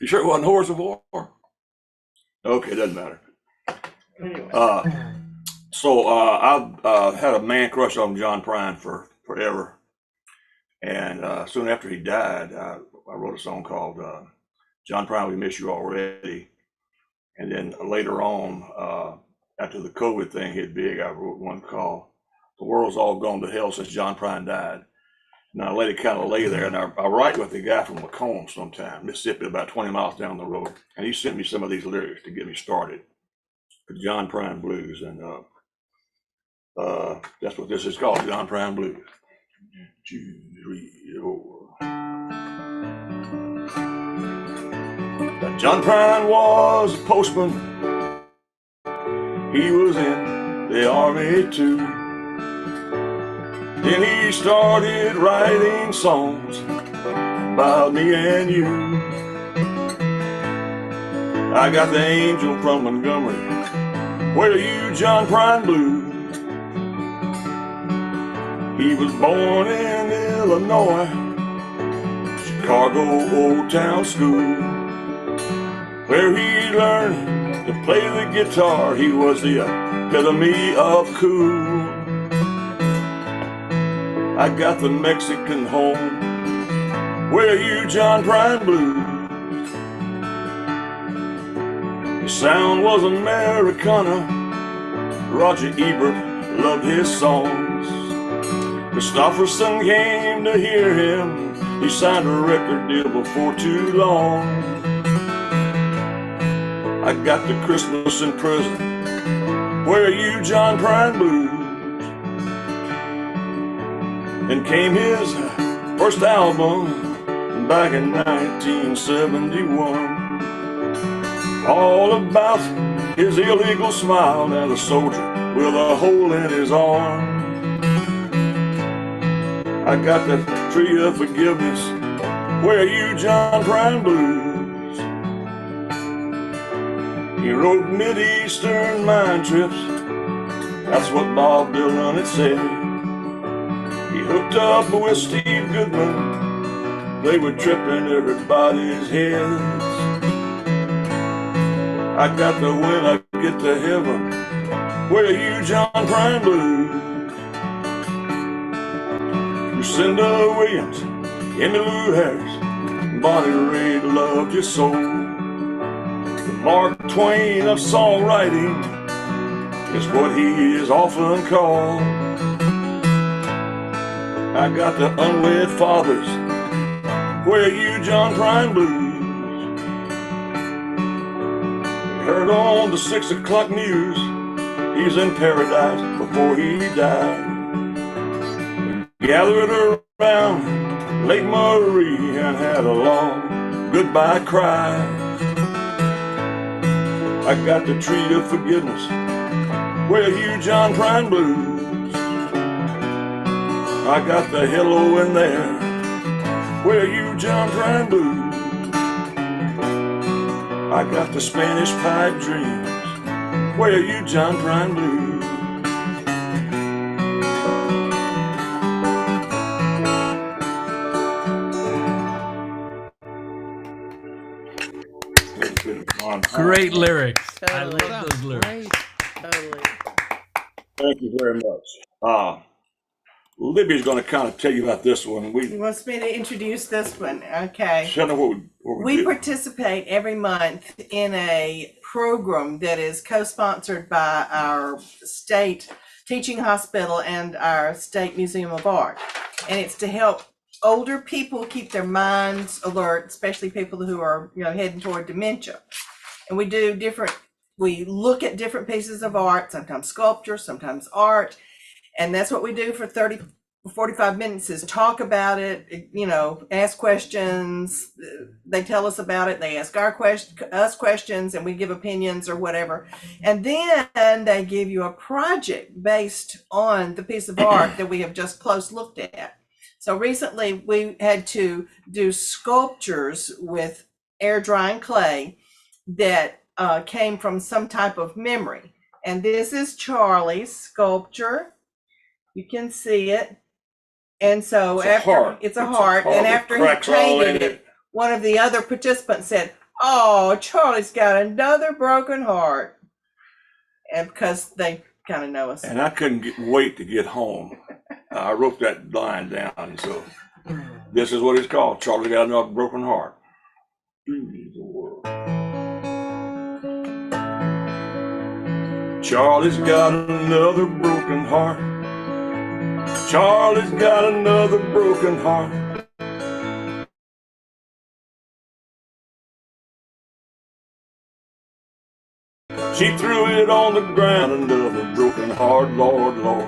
You sure it wasn't Horrors of War? Okay, doesn't matter. Anyway. So I had a man crush on John Prine for forever. And soon after he died, I wrote a song called John Prine, We Miss You Already. And then later on, after the COVID thing hit big, I wrote one called The World's All Gone to Hell Since John Prine Died. And I let it kind of lay there. And I write with a guy from Macomb sometime, Mississippi, about 20 miles down the road. And he sent me some of these lyrics to get me started. The John Prine Blues. And that's what this is called, John Prine Blues. 2, 3, 4. John Prine was a postman. He was in the army too. Then he started writing songs about me and you. I got the angel from Montgomery. Where are you, John Prine Blues? He was born in this Illinois, Chicago Old Town School, where he learned to play the guitar. He was the epitome of cool. I got the Mexican home, where you John Prine blues. His sound was Americana. Roger Ebert loved his songs. Christopherson came to hear him. He signed a record deal before too long. I got the Christmas in Prison, where you John Prine blues. And came his first album back in 1971. All about his illegal smile and a soldier with a hole in his arm. I got the Tree of Forgiveness, where you John Prine blues. He wrote Mideastern Mind Trips, that's what Bob Dylan had said. He hooked up with Steve Goodman, they were tripping everybody's heads. I got the When I Get to Heaven, where you John Prine blues. Lucinda Williams, Emmylou Harris, Bonnie Raitt loved your soul. The Mark Twain of songwriting is what he is often called. I got the Unwed Fathers, where you John Prine blues. Heard on the 6 o'clock news, he's in paradise before he died. Gathered around Lake Marie and had a long goodbye cry. I got the Tree of Forgiveness, where you John Prine blues. I got the Hello in There, where you John Prine blues. I got the Spanish Pipe Dreams, where you John Prine blues. Great lyrics. I Totally. love those lyrics. Totally. Thank you very much. Libby's going to kind of tell you about this one. He wants me to introduce this one. Okay. Shannon, what we We do. participate every month in a program that is co-sponsored by our state teaching hospital and our state museum of art. And it's to help older people keep their minds alert, especially people who are, heading toward dementia. And we look at different pieces of art, sometimes sculpture, sometimes art. And that's what we do for 45 minutes is talk about it, ask questions. They tell us about it. They ask us questions and we give opinions or whatever. And then they give you a project based on the piece of art that we have just close looked at. So recently we had to do sculptures with air drying clay that came from some type of memory. And this is Charlie's sculpture. You can see it. And so it's a heart. And after he painted it, one of the other participants said, "Oh, Charlie's got another broken heart." And because they kind of know us. And I couldn't wait to get home. I wrote that line down. So this is what it's called. Charlie got another broken heart. Charlie's got another broken heart. Charlie's got another broken heart. She threw it on the ground, another broken heart, Lord, Lord.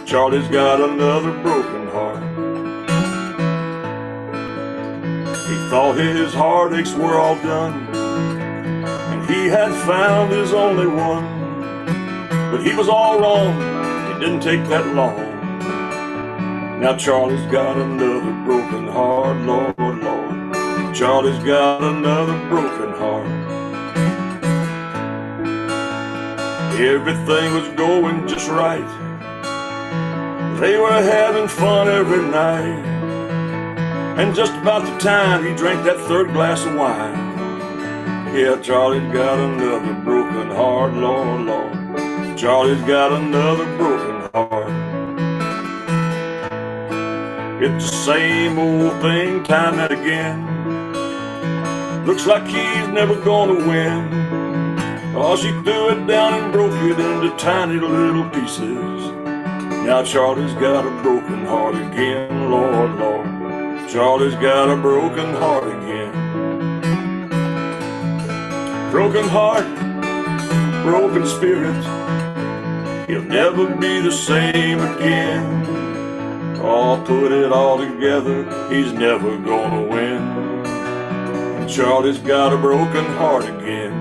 Charlie's got another broken heart. He thought his heartaches were all done, and he had found his only one. But he was all wrong, it didn't take that long. Now Charlie's got another broken heart, Lord, Lord. Charlie's got another broken heart. Everything was going just right. They were having fun every night. And just about the time he drank that third glass of wine, yeah, Charlie's got another broken heart, Lord, Lord. Charlie's got another broken heart. It's the same old thing time and again. Looks like he's never gonna win. Oh, she threw it down and broke it into tiny little pieces. Now Charlie's got a broken heart again, Lord, Lord. Charlie's got a broken heart again. Broken heart, broken spirit. He'll never be the same again. Oh, put it all together, he's never gonna win. And Charlie's got a broken heart again.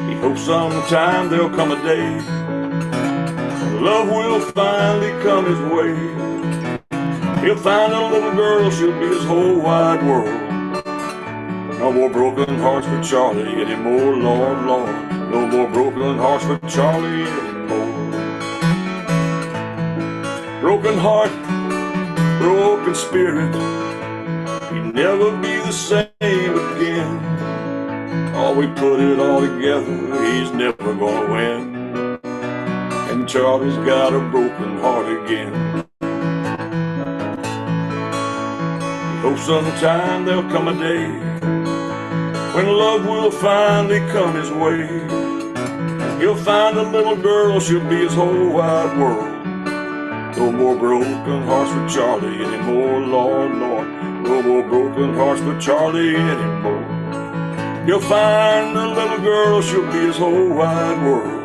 He hopes sometime there'll come a day love will finally come his way. He'll find a little girl, she'll be his whole wide world. No more broken hearts for Charlie anymore, Lord, Lord. No more broken hearts for Charlie anymore. Broken heart, broken spirit. He'll never be the same again. Oh, we put it all together, he's never gonna win. And Charlie's got a broken heart again. He hopes sometime there'll come a day when love will finally come his way. He'll find a little girl, she'll be his whole wide world. No more broken hearts for Charlie anymore, Lord, Lord. No more broken hearts for Charlie anymore. He'll find a little girl, she'll be his whole wide world.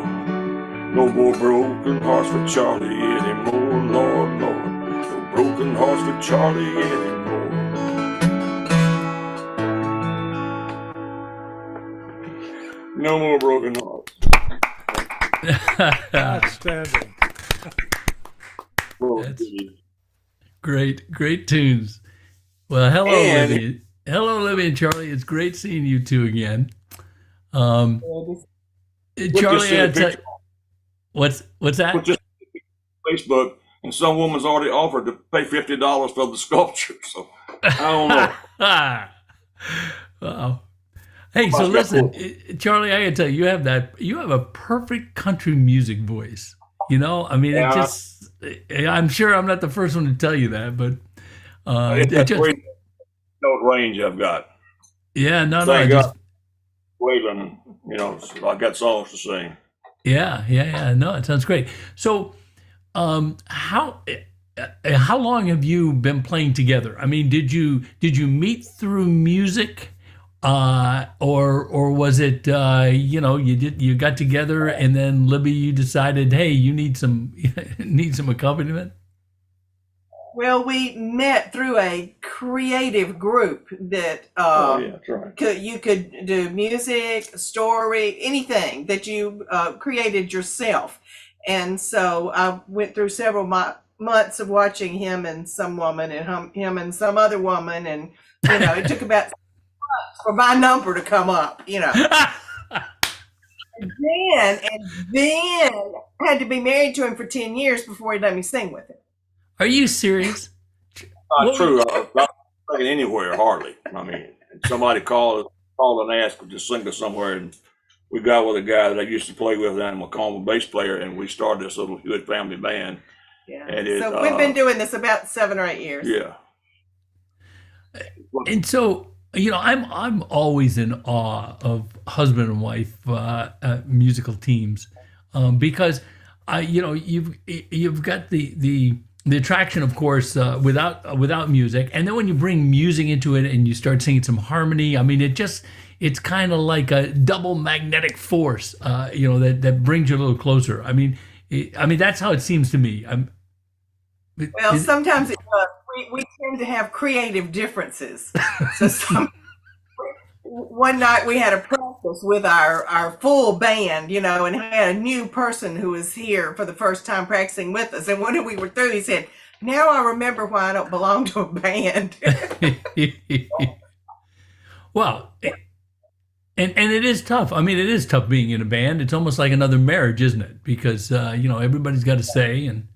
No more broken hearts for Charlie anymore, Lord, Lord. No broken hearts for Charlie anymore. No more broken hearts. Outstanding. That's great tunes. Well, hello, Libby. Hello, Libby and Charlie. It's great seeing you two again. Charlie, I tell you. What's that? Put this on Facebook, and some woman's already offered to pay $50 for the sculpture. So I don't know. Wow. Hey, so listen, Charlie, I gotta tell you, you have a perfect country music voice. You know, I mean, Yeah. it just. I'm sure I'm not the first one to tell you that, but It's that great note range I've got. Yeah, no, Thank just. God. Waylon, you know, so I got songs to sing. Yeah. No, it sounds great. So, how long have you been playing together? I mean, did you meet through music, or was it you got together and then Libby, you decided, hey, you need some accompaniment? Well, we met through a creative group that That's right. you could do music, story, anything that you created yourself. And so I went through several months of watching him and some woman and him and some other woman. And, it took about 6 months for my number to come up, and then I had to be married to him for 10 years before he let me sing with him. Are you serious? Not true. I'm not singing anywhere, hardly. I mean, somebody called and asked to sing to somewhere, and we got with a guy that I used to play with, and McQuaid, bass player, and we started this little Hewitt Family band. Yeah. And So we've been doing this about 7 or 8 years. Yeah. And so, I'm always in awe of husband and wife musical teams, because you've got the attraction, of course, without music, and then when you bring music into it and you start singing some harmony, I mean, it's kind of like a double magnetic force, that brings you a little closer. I mean, that's how it seems to me. Well, sometimes it does. We tend to have creative differences. So one night we had a practice with our full band, and had a new person who was here for the first time practicing with us. And when we were through, he said, "Now I remember why I don't belong to a band." Well, and it is tough. I mean, it is tough being in a band. It's almost like another marriage, isn't it? Because everybody's got to say and.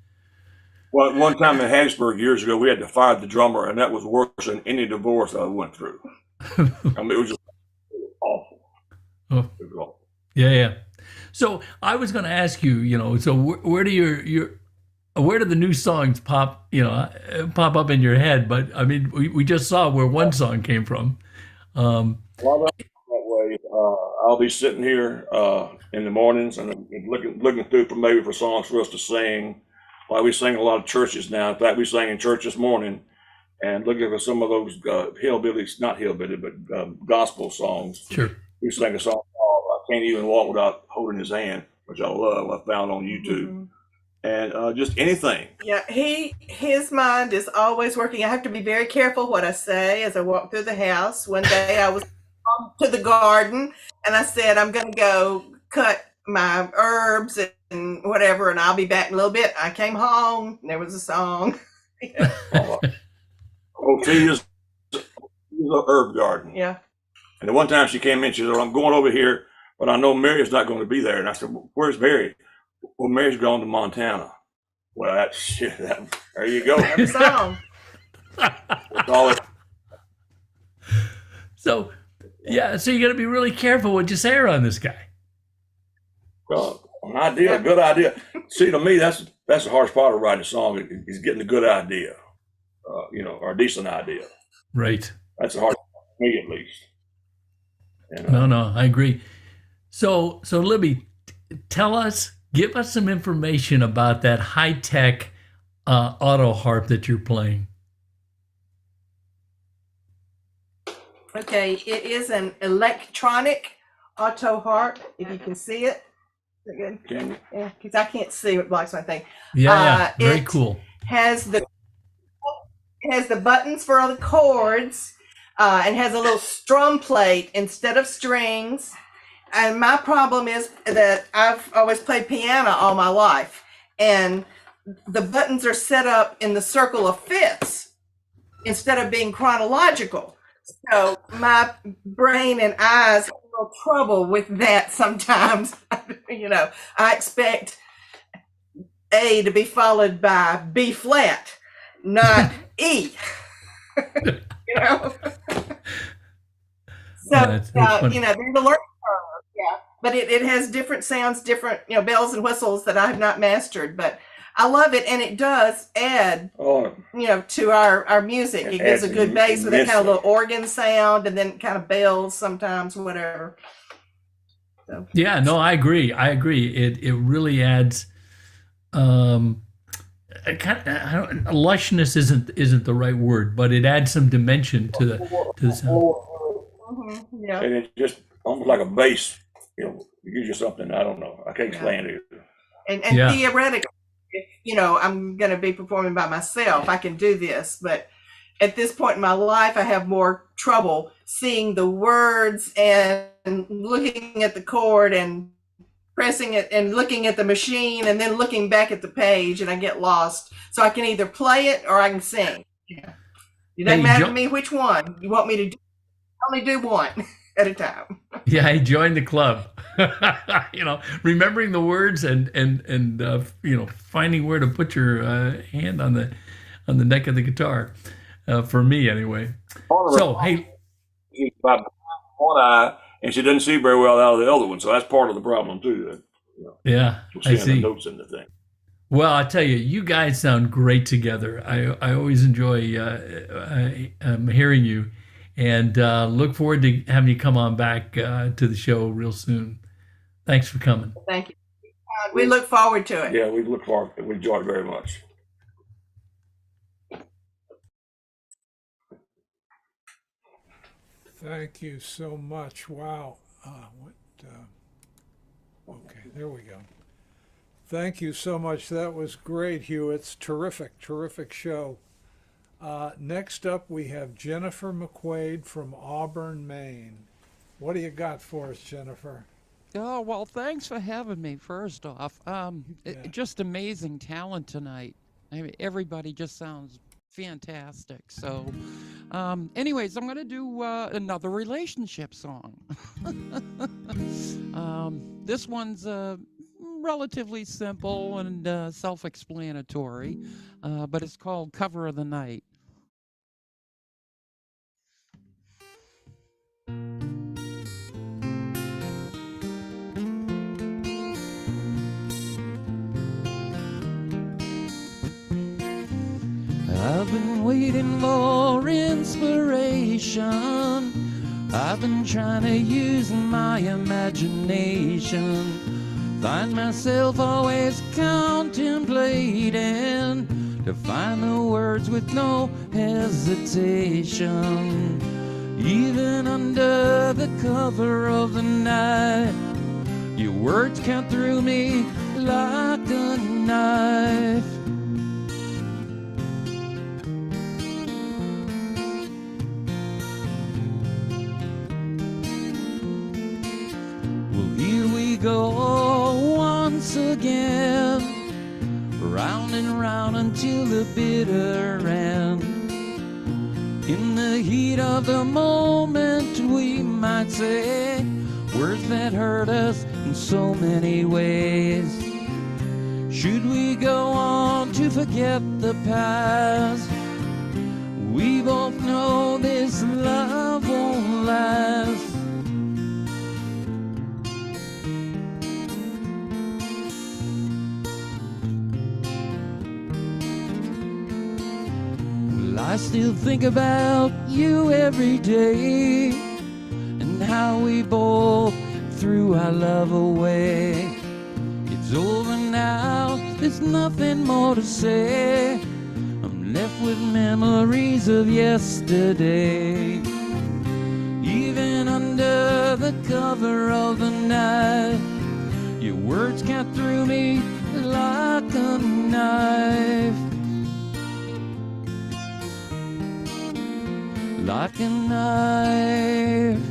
Well, one time in Hattiesburg years ago, we had to fire the drummer, and that was worse than any divorce I went through. I mean, it was just awful. Oh. It was awful. Yeah. So I was going to ask you, so where do where do the new songs pop up in your head? But I mean, we just saw where one song came from. Well, that way, I'll be sitting here in the mornings and looking through for songs for us to sing. Like we sing a lot of churches now. In fact, we sang in church this morning and looking for some of those not hillbilly, but gospel songs. Sure. We sang a song called "I Can't Even Walk Without Holding His Hand," which I love. I found on YouTube. And just anything. Yeah, his mind is always working. I have to be very careful what I say as I walk through the house. One day I was to the garden and I said, I'm going to go cut my herbs and whatever, and I'll be back in a little bit. I came home, and there was a song. She is an herb garden. Yeah. And the one time she came in, she said, I'm going over here, but I know Mary's not going to be there. And I said, where's Mary? Well, Mary's gone to Montana. Well, there you go. Have a song. That's all it. So you got to be really careful what you say around this guy. Well, an idea, a good idea. See, to me, that's the hardest part of writing a song is getting a good idea, or a decent idea. Right. That's the hardest part for me, at least. And, No, I agree. So Libby, give us some information about that high-tech auto harp that you're playing. Okay, it is an electronic auto harp, if you can see it. Is that good? Can Yeah, because I can't see what blocks my thing. Yeah, very it cool. Has the buttons for all the chords, and has a little strum plate instead of strings. And my problem is that I've always played piano all my life, and the buttons are set up in the circle of fifths instead of being chronological. So my brain and eyes have a little trouble with that sometimes. I expect A to be followed by B flat, not E. So that's funny. there's a learning curve, yeah. But it has different sounds, different bells and whistles that I have not mastered. But I love it, and it does add to our music. It gives a good bass with that kind of little organ sound, and then kind of bells sometimes, whatever. So. Yeah, no, I agree. It really adds. Lushness isn't the right word, but it adds some dimension to the sound. Yeah. And it's just almost like a bass. It gives you something. I don't know. I can't explain it. And theoretically, if I'm going to be performing by myself, I can do this. But at this point in my life, I have more trouble seeing the words and looking at the chord and pressing it and looking at the machine and then looking back at the page, and I get lost. So I can either play it or I can sing. Yeah. It doesn't matter to me which one you want me to do. Only do one at a time. Yeah, I joined the club. Remembering the words and finding where to put your hand on the neck of the guitar. For me, anyway. So hey, by one eye, and she doesn't see very well out of the other one, so that's part of the problem too. Yeah, I see. The notes in the thing. Well, I tell you, you guys sound great together. I always enjoy hearing you. And look forward to having you come on back to the show real soon. Thanks for coming. Thank you. We look forward to it. Yeah, we look forward. We enjoy it very much. Thank you so much. Wow. Okay, there we go. Thank you so much. That was great, Hewitt. It's terrific show. Next up, we have Jennifer McQuaid from Auburn, Maine. What do you got for us, Jennifer? Oh, well, thanks for having me, first off. Just amazing talent tonight. I mean, everybody just sounds fantastic. So, anyways, I'm going to do another relationship song. This one's relatively simple and self-explanatory, but it's called Cover of the Night. I've been waiting for inspiration. I've been trying to use my imagination. Find myself always contemplating to find the words with no hesitation. Even under the cover of the night, your words cut through me like a knife. Go once again, round and round until the bitter end. In the heat of the moment, we might say words that hurt us in so many ways. Should we go on to forget the past? We both know this love won't last. I still think about you every day, and how we both threw our love away. It's over now, there's nothing more to say. I'm left with memories of yesterday. Even under the cover of the night, your words cut through me like a knife. Like a knife.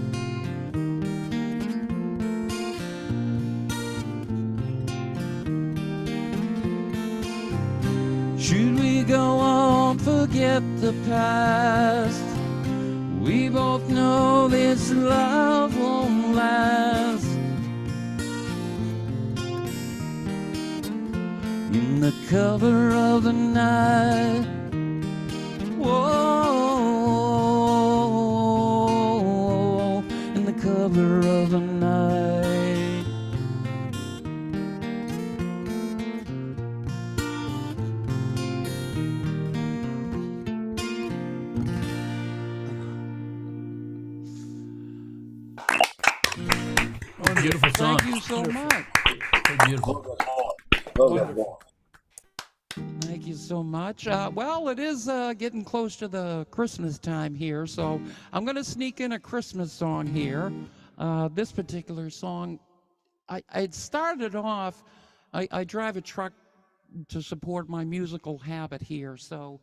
Should we go on, forget the past? We both know this love won't last. In the cover of the night, whoa. Cover of the night. Oh, beautiful song. Thank you so much. So beautiful. Thank you so much. Well, it is getting close to the Christmas time here, so I'm going to sneak in a Christmas song here. This particular song, I started off, I drive a truck to support my musical habit here, so,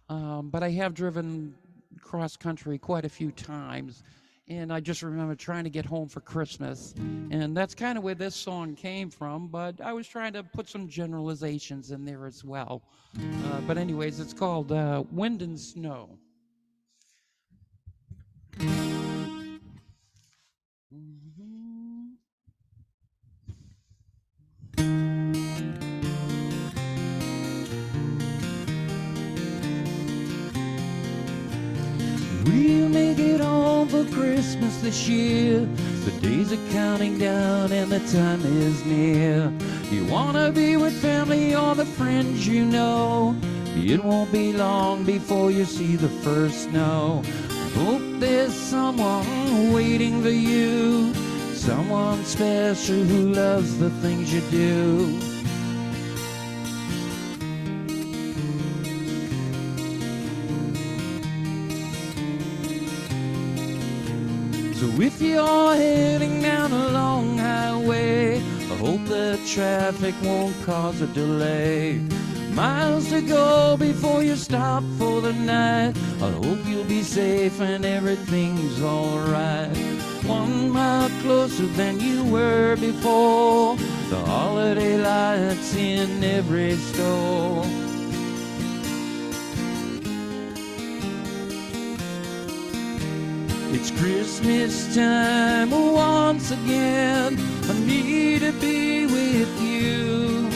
but I have driven cross country quite a few times, and I just remember trying to get home for Christmas, and that's kind of where this song came from, but I was trying to put some generalizations in there as well. But anyways, it's called Wind and Snow. We'll make it home for Christmas this year. The days are counting down and the time is near. You wanna be with family or the friends you know. It won't be long before you see the first snow. Hope there's someone waiting for you, someone special who loves the things you do. So if you're heading down a long highway, I hope the traffic won't cause a delay. Miles to go before you stop for the night. I hope you'll be safe and everything's alright. 1 mile closer than you were before. The holiday lights in every store. It's Christmas time once again. I need to be with you. you.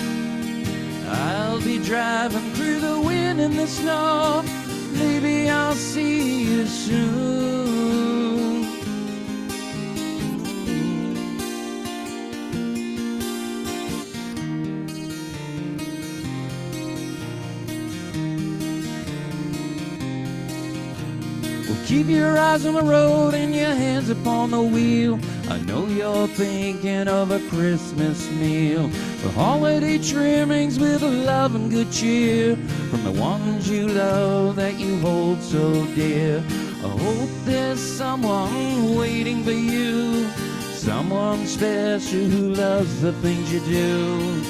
I'll be driving through the wind and the snow. Maybe I'll see you soon. Well, keep your eyes on the road and your hands upon the wheel. I know you're thinking of a Christmas meal, the holiday trimmings with love and good cheer from the ones you love that you hold so dear. I hope there's someone waiting for you, someone special who loves the things you do.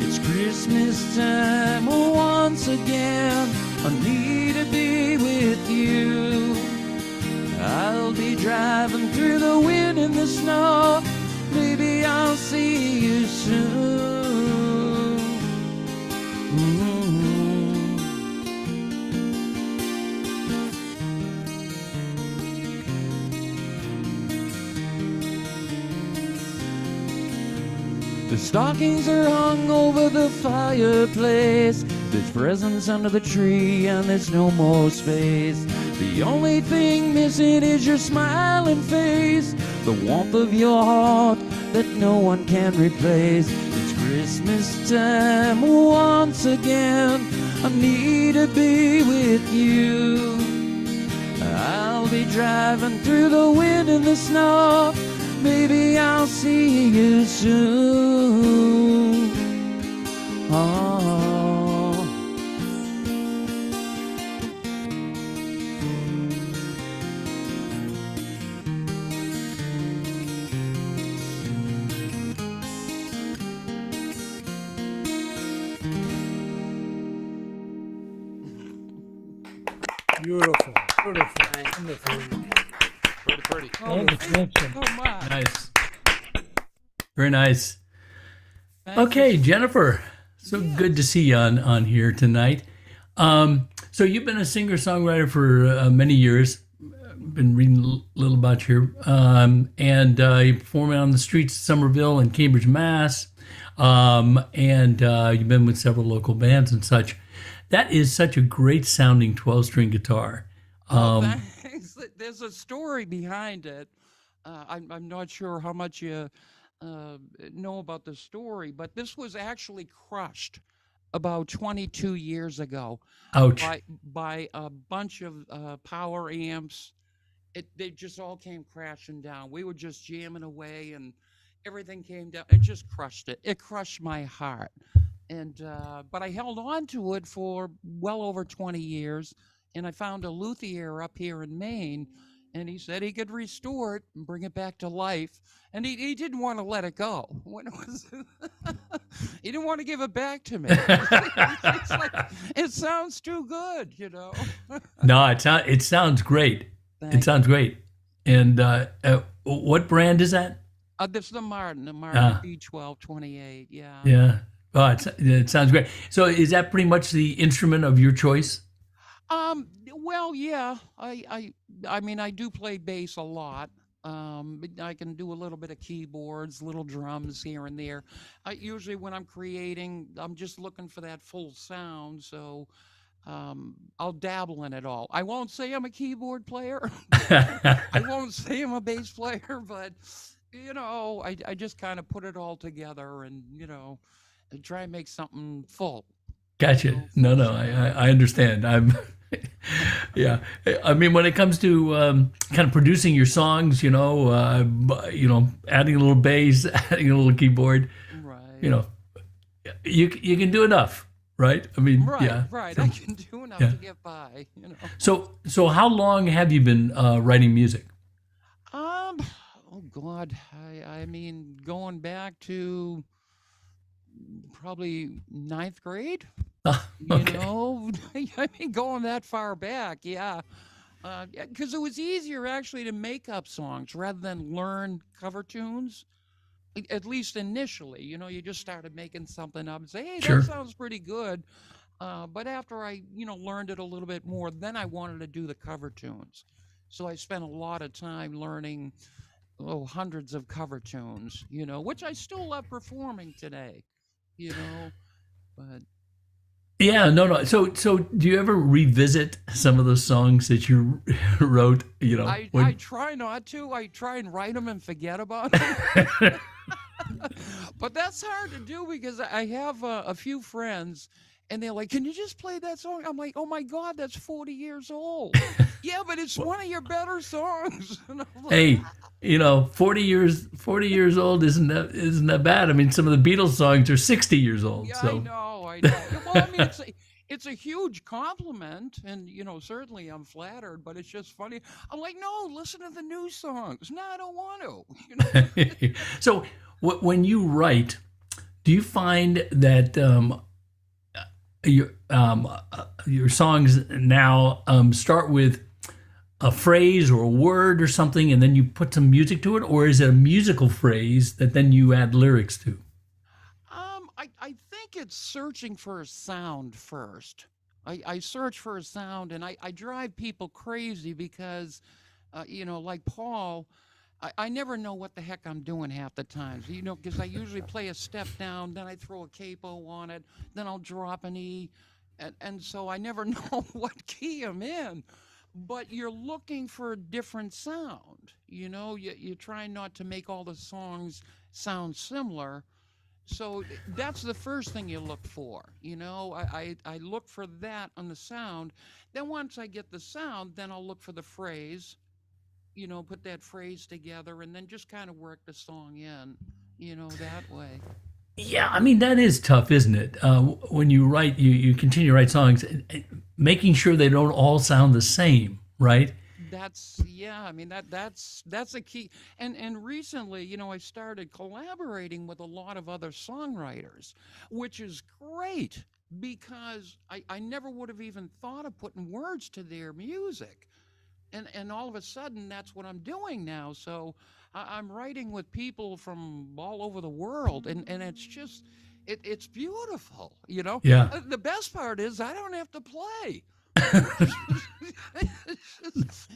It's Christmas time once again. I need to be with you. I'll be driving through the wind and the snow. Maybe I'll see you soon. The stockings are hung over the fireplace. There's presents under the tree and there's no more space. The only thing missing is your smiling face, the warmth of your heart that no one can replace. It's Christmas time once again. I need to be with you. I'll be driving through the wind and the snow. Maybe I'll see you soon. Oh. Beautiful, beautiful, wonderful. Pretty. Oh, excellent. Oh my. Nice. Very nice. Thank Okay, you. Jennifer. So good to see you on here tonight. So you've been a singer-songwriter for many years. Been reading a little about you here. And you're performing on the streets of Somerville and Cambridge, Mass. And you've been with several local bands and such. That is such a great sounding 12-string guitar. Thanks. There's a story behind it. I'm not sure how much you know about the story, but this was actually crushed about 22 years ago Ouch. by a bunch of power amps. They just all came crashing down. We were just jamming away, and everything came down. It just crushed it. It crushed my heart. And but I held on to it for well over 20 years, and I found a luthier up here in Maine, and he said he could restore it and bring it back to life. And he didn't want to let it go. When it was, he didn't want to give it back to me. It's like, it sounds too good, you know. No, it sounds great. Thank Sounds great. And what brand is that? This is the Martin B1228. Yeah. Yeah. Oh, it sounds great. So is that pretty much the instrument of your choice? Well, yeah. I mean, I do play bass a lot. I can do a little bit of keyboards, little drums here and there. Usually when I'm creating, I'm just looking for that full sound. So I'll dabble in it all. I won't say I'm a keyboard player. I won't say I'm a bass player, but you know, I just kind of put it all together and, you know, and try and make something full. Gotcha. No, I understand. Yeah. I mean, when it comes to kind of producing your songs, you know, adding a little bass, adding a little keyboard, Right. you know, you can do enough, right? I mean, Right, yeah. right. I can do enough to get by, you know. So how long have you been writing music? Oh God, I mean, going back to probably 9th grade. Okay. You know, I mean, going that far back, yeah. Because it was easier actually to make up songs rather than learn cover tunes. At least initially, you know, you just started making something up and say, hey, Sure. that sounds pretty good. But after I, you know, learned it a little bit more, then I wanted to do the cover tunes. So I spent a lot of time learning hundreds of cover tunes, which I still love performing today, but Yeah, no. So do you ever revisit some of those songs that you wrote? I try not to. I try and write them and forget about them. But that's hard to do because I have a few friends and they're like, "Can you just play that song?" I'm like, "Oh my God, that's 40 years old." Yeah, but it's one of your better songs. And I'm like, Hey, 40 years old isn't that bad? I mean, some of the Beatles songs are 60 years old. yeah, So I know. Well, I mean, it's a huge compliment, and certainly I'm flattered. But it's just funny. I'm like, no, listen to the new songs. No, I don't want to. so when you write, do you find that your songs now start with a phrase or a word or something, and then you put some music to it, or is it a musical phrase that then you add lyrics to? I think it's searching for a sound first. I search for a sound, and I drive people crazy because, like Paul, I never know what the heck I'm doing half the times, because I usually play a step down, then I throw a capo on it, then I'll drop an E, and so I never know what key I'm in. But you're looking for a different sound, you're trying not to make all the songs sound similar. So that's the first thing you look for, I look for that on the sound. Then once I get the sound, then I'll look for the phrase, put that phrase together and then just kind of work the song in, that way. Yeah, I mean that is tough, isn't it? When you write, you continue to write songs, making sure they don't all sound the same, right? I mean that's a key. And recently, I started collaborating with a lot of other songwriters, which is great because I never would have even thought of putting words to their music. And all of a sudden that's what I'm doing now. So I'm writing with people from all over the world, and it's just it's beautiful, Yeah. The best part is I don't have to play.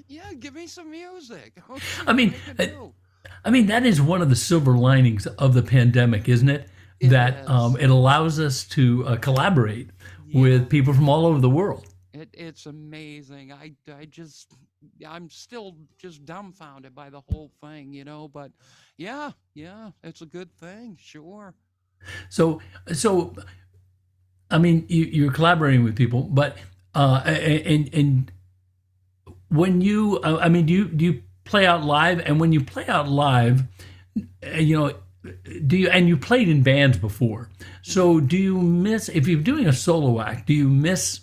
Yeah, give me some music. I mean, that is one of the silver linings of the pandemic, isn't it? That it allows us to collaborate with people from all over the world. It's amazing. I'm still just dumbfounded by the whole thing, but yeah, it's a good thing, sure. So I mean, you're collaborating with people, but and when you, I mean, do you play out live? And when you play out live, do you? And you played in bands before, so do you miss, if you're doing a solo act? Do you miss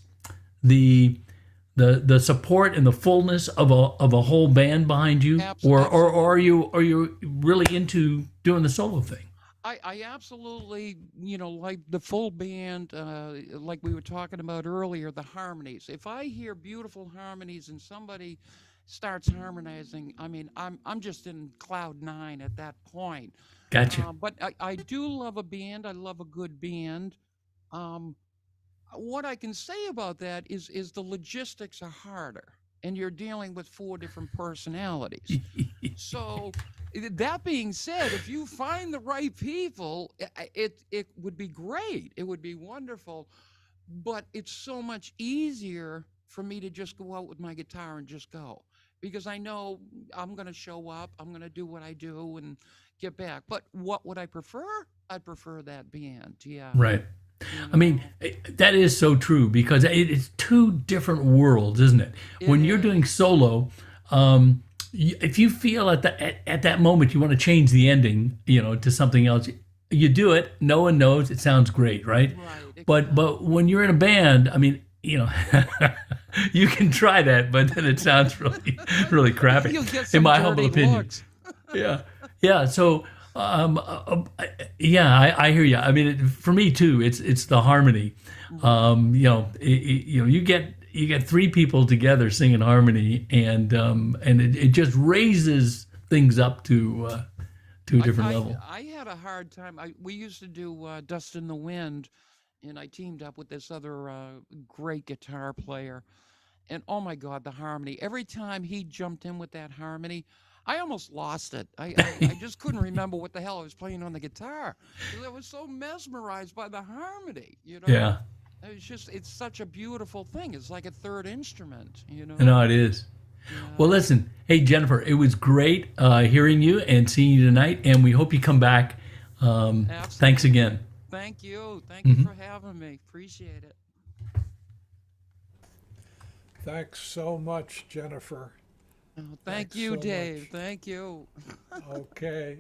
the support and the fullness of a whole band behind you, or are you really into doing the solo thing? I absolutely, like the full band, like we were talking about earlier, the harmonies. If I hear beautiful harmonies and somebody starts harmonizing, I mean, I'm just in cloud nine at that point. Gotcha. But I do love a band. I love a good band. What I can say about that is the logistics are harder, and you're dealing with 4 different personalities. So that being said, if you find the right people, it would be great. It would be wonderful. But it's so much easier for me to just go out with my guitar and just go, because I know I'm going to show up, I'm going to do what I do and get back. But what would I prefer? I'd prefer that band. Yeah. Right. I mean, that is so true, because it's 2 different worlds, isn't it? When you're doing solo, if you feel at that moment you want to change the ending, to something else, you do it. No one knows. It sounds great, right? Right. But when you're in a band, I mean, you can try that, but then it sounds really, really crappy. You'll get some in my dirty humble opinion. looks. Yeah. So, I hear you. I mean, for me too, it's the harmony. You get 3 people together singing harmony, and it just raises things up to a different level. I had a hard time. We used to do Dust in the Wind, and I teamed up with this other great guitar player. And oh my God, the harmony. Every time he jumped in with that harmony, I almost lost it. I just couldn't remember what the hell I was playing on the guitar. 'Cause I was so mesmerized by the harmony, you know? Yeah. It's such a beautiful thing. It's like a third instrument, you know? No, it is. Well, listen, hey, Jennifer, it was great hearing you and seeing you tonight, and we hope you come back. Thanks again. Thank you. Thank you for having me. Appreciate it. Thanks so much, Jennifer. Oh, thank Thanks you, so Dave. much. Thank you. Okay.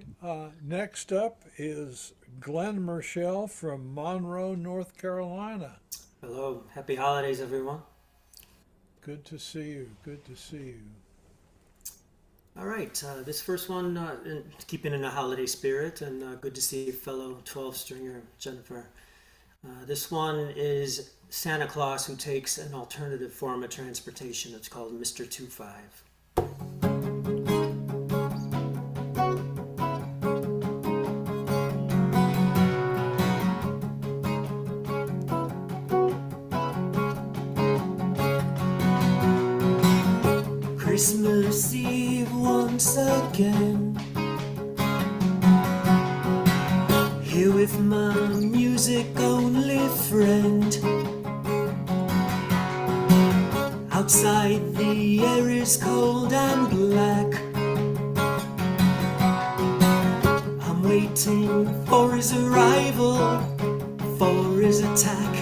Next up is Glenn Mershell from Monroe, North Carolina. Hello, happy holidays, everyone. Good to see you. Good to see you. All right, this first one, keeping in a holiday spirit, and good to see a fellow 12-stringer, Jennifer. This one is Santa Claus who takes an alternative form of transportation. It's called Mr. 25. Christmas Eve once again, here with my music-only friend. Outside the air is cold and black. I'm waiting for his arrival, for his attack.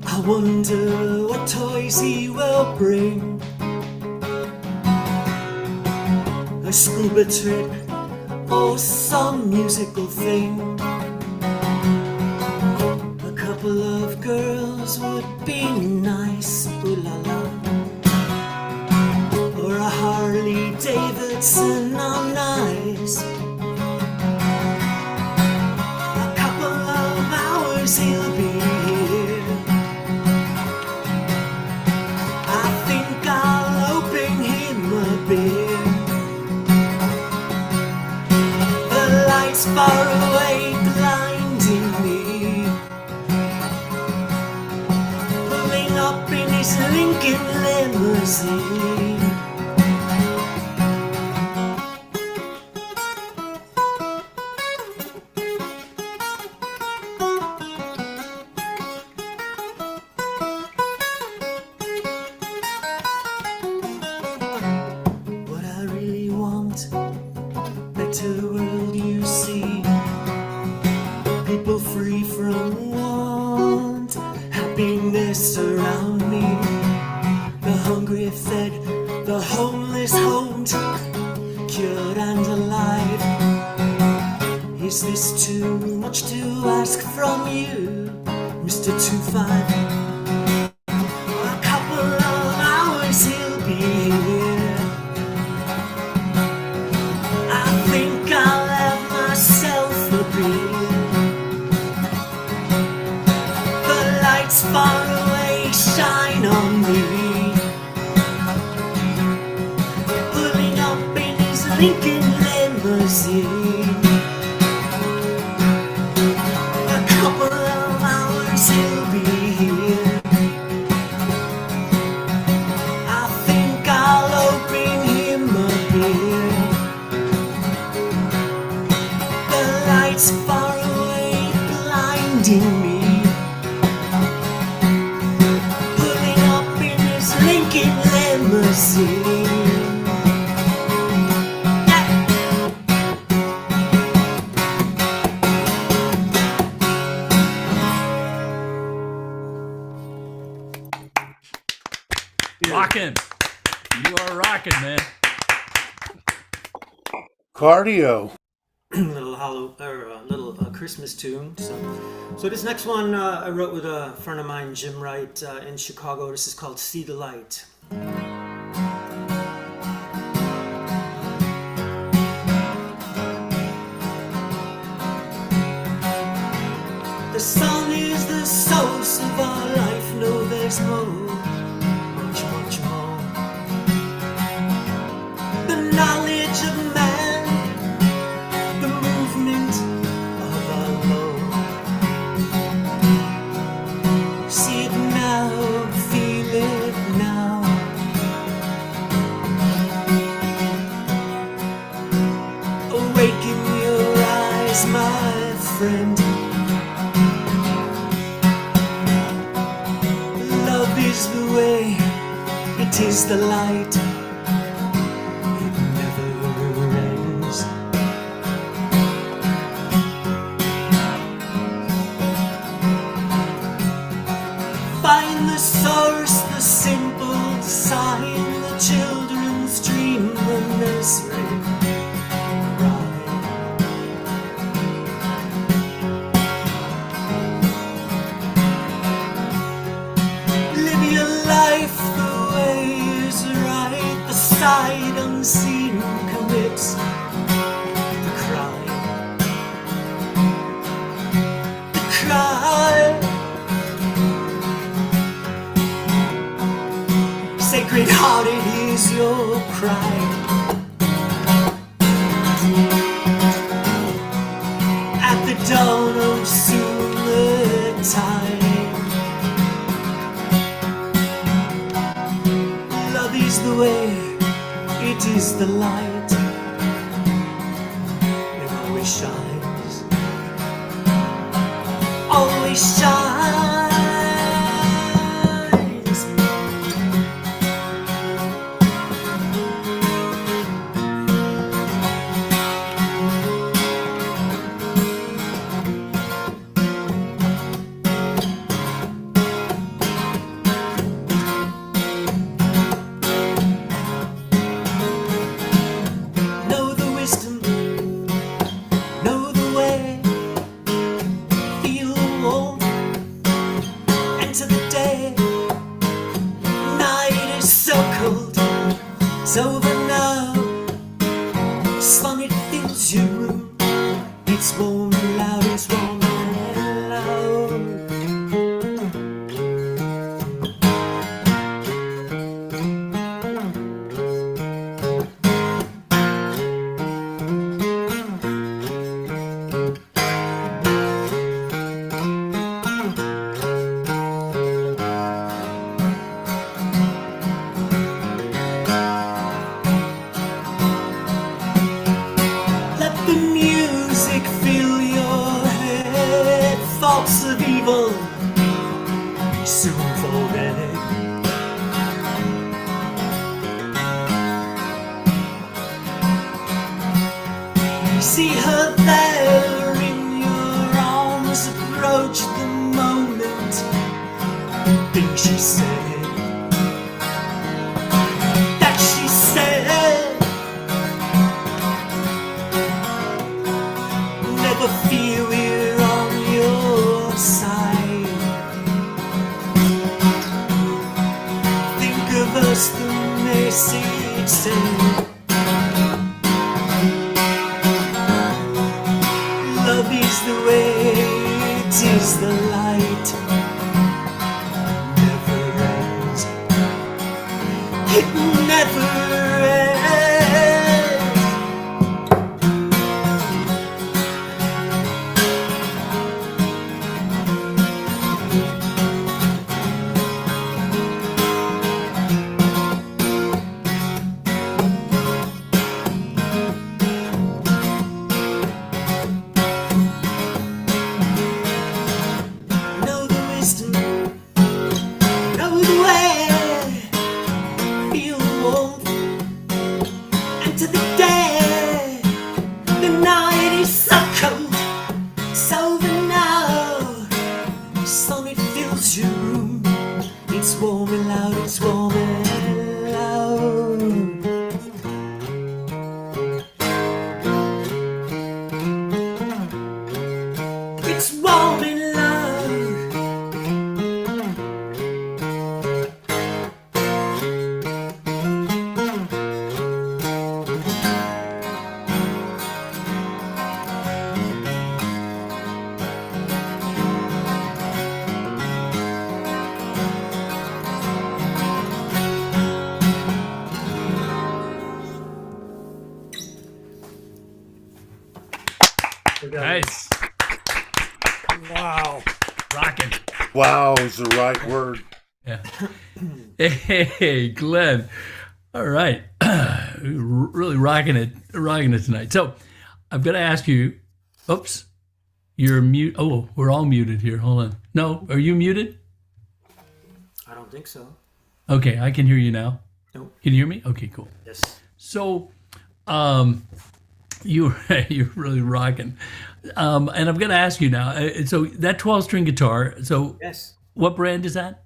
I wonder what toys he will bring. A scuba trip or some musical thing. A couple of girls would be nice, ooh la la. Or a Harley Davidson on ice. A couple of hours he'll be here. I think I'll open him a beer. The lights far away blinding me. Pulling up in his Lincoln limousine. What I really want, better world you see. People free from want, happiness around me. The hungry fed, the homeless homed, cured and alive. Is this too much to ask from you, Mr. 25? A couple of hours he'll be here. I think I'll have myself a beer. The lights far away shine on me. Pulling up in his Lincoln limousine. A couple of hours he'll be here. I think I'll open him a beer. The lights far away blinding me. Pulling up in his Lincoln limousine. Rockin'. You are rocking, man. Cardio. little Christmas tune. So this next one I wrote with a friend of mine, Jim Wright, in Chicago. This is called "See the Light." The sun is the source of our life. No, there's more, much, much more. is the way, it is the light. It never ends. Find the source, the simple sign, the children's dream, the nursery rhyme. Live your life the way is right, the sight unseen commits the crime. The crime. Sacred hearted is your cry. At the dawn of sooner time, love is the way, it is the light. It always shines, always shines. Know the wisdom, know the way, feel the warmth, enter the day. Night is so cold, it's over now. Sun, it fills your room, it's warm and loud, it's warm and loud. Let the music fill your head. Thoughts of evil soon forget. See her there in your arms. Approach the moment. Think she said that she said. Never fear, we're on your side. Think of us, the message said. Love is the way, it is the light. Never ends. It never ends. Know the wisdom, know the way, feel the warmth, enter the day. The night is so cold, it's over now. Sun, it fills your room, it's warm and loud, it's warm and loud. It's warm and loud. Nice. Wow. Rocking. Wow is the right word. Yeah. Hey, Glenn. All right. Really rocking it tonight. So I'm going to ask you, oops, you're mute. Oh, we're all muted here. Hold on. No, are you muted? I don't think so. Okay, I can hear you now. Nope. Can you hear me? Okay, cool. Yes. So, you're really rocking. And I'm going to ask you now. So that 12-string guitar. So Yes. what brand is that?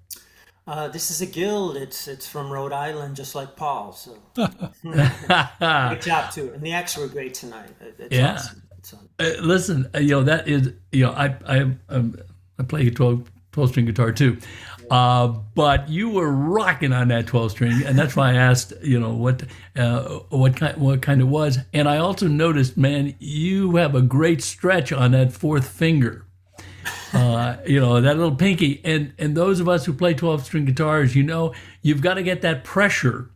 This is a guild. It's from Rhode Island, just like Paul. So good job too. And the acts were great tonight. It's Yeah. awesome. It's on. Listen, that is, I play a 12-string guitar too. But you were rocking on that 12-string, and that's why I asked, what kind it was. And I also noticed, man, you have a great stretch on that fourth finger. That little pinky. And those of us who play 12-string guitars, you've got to get that pressure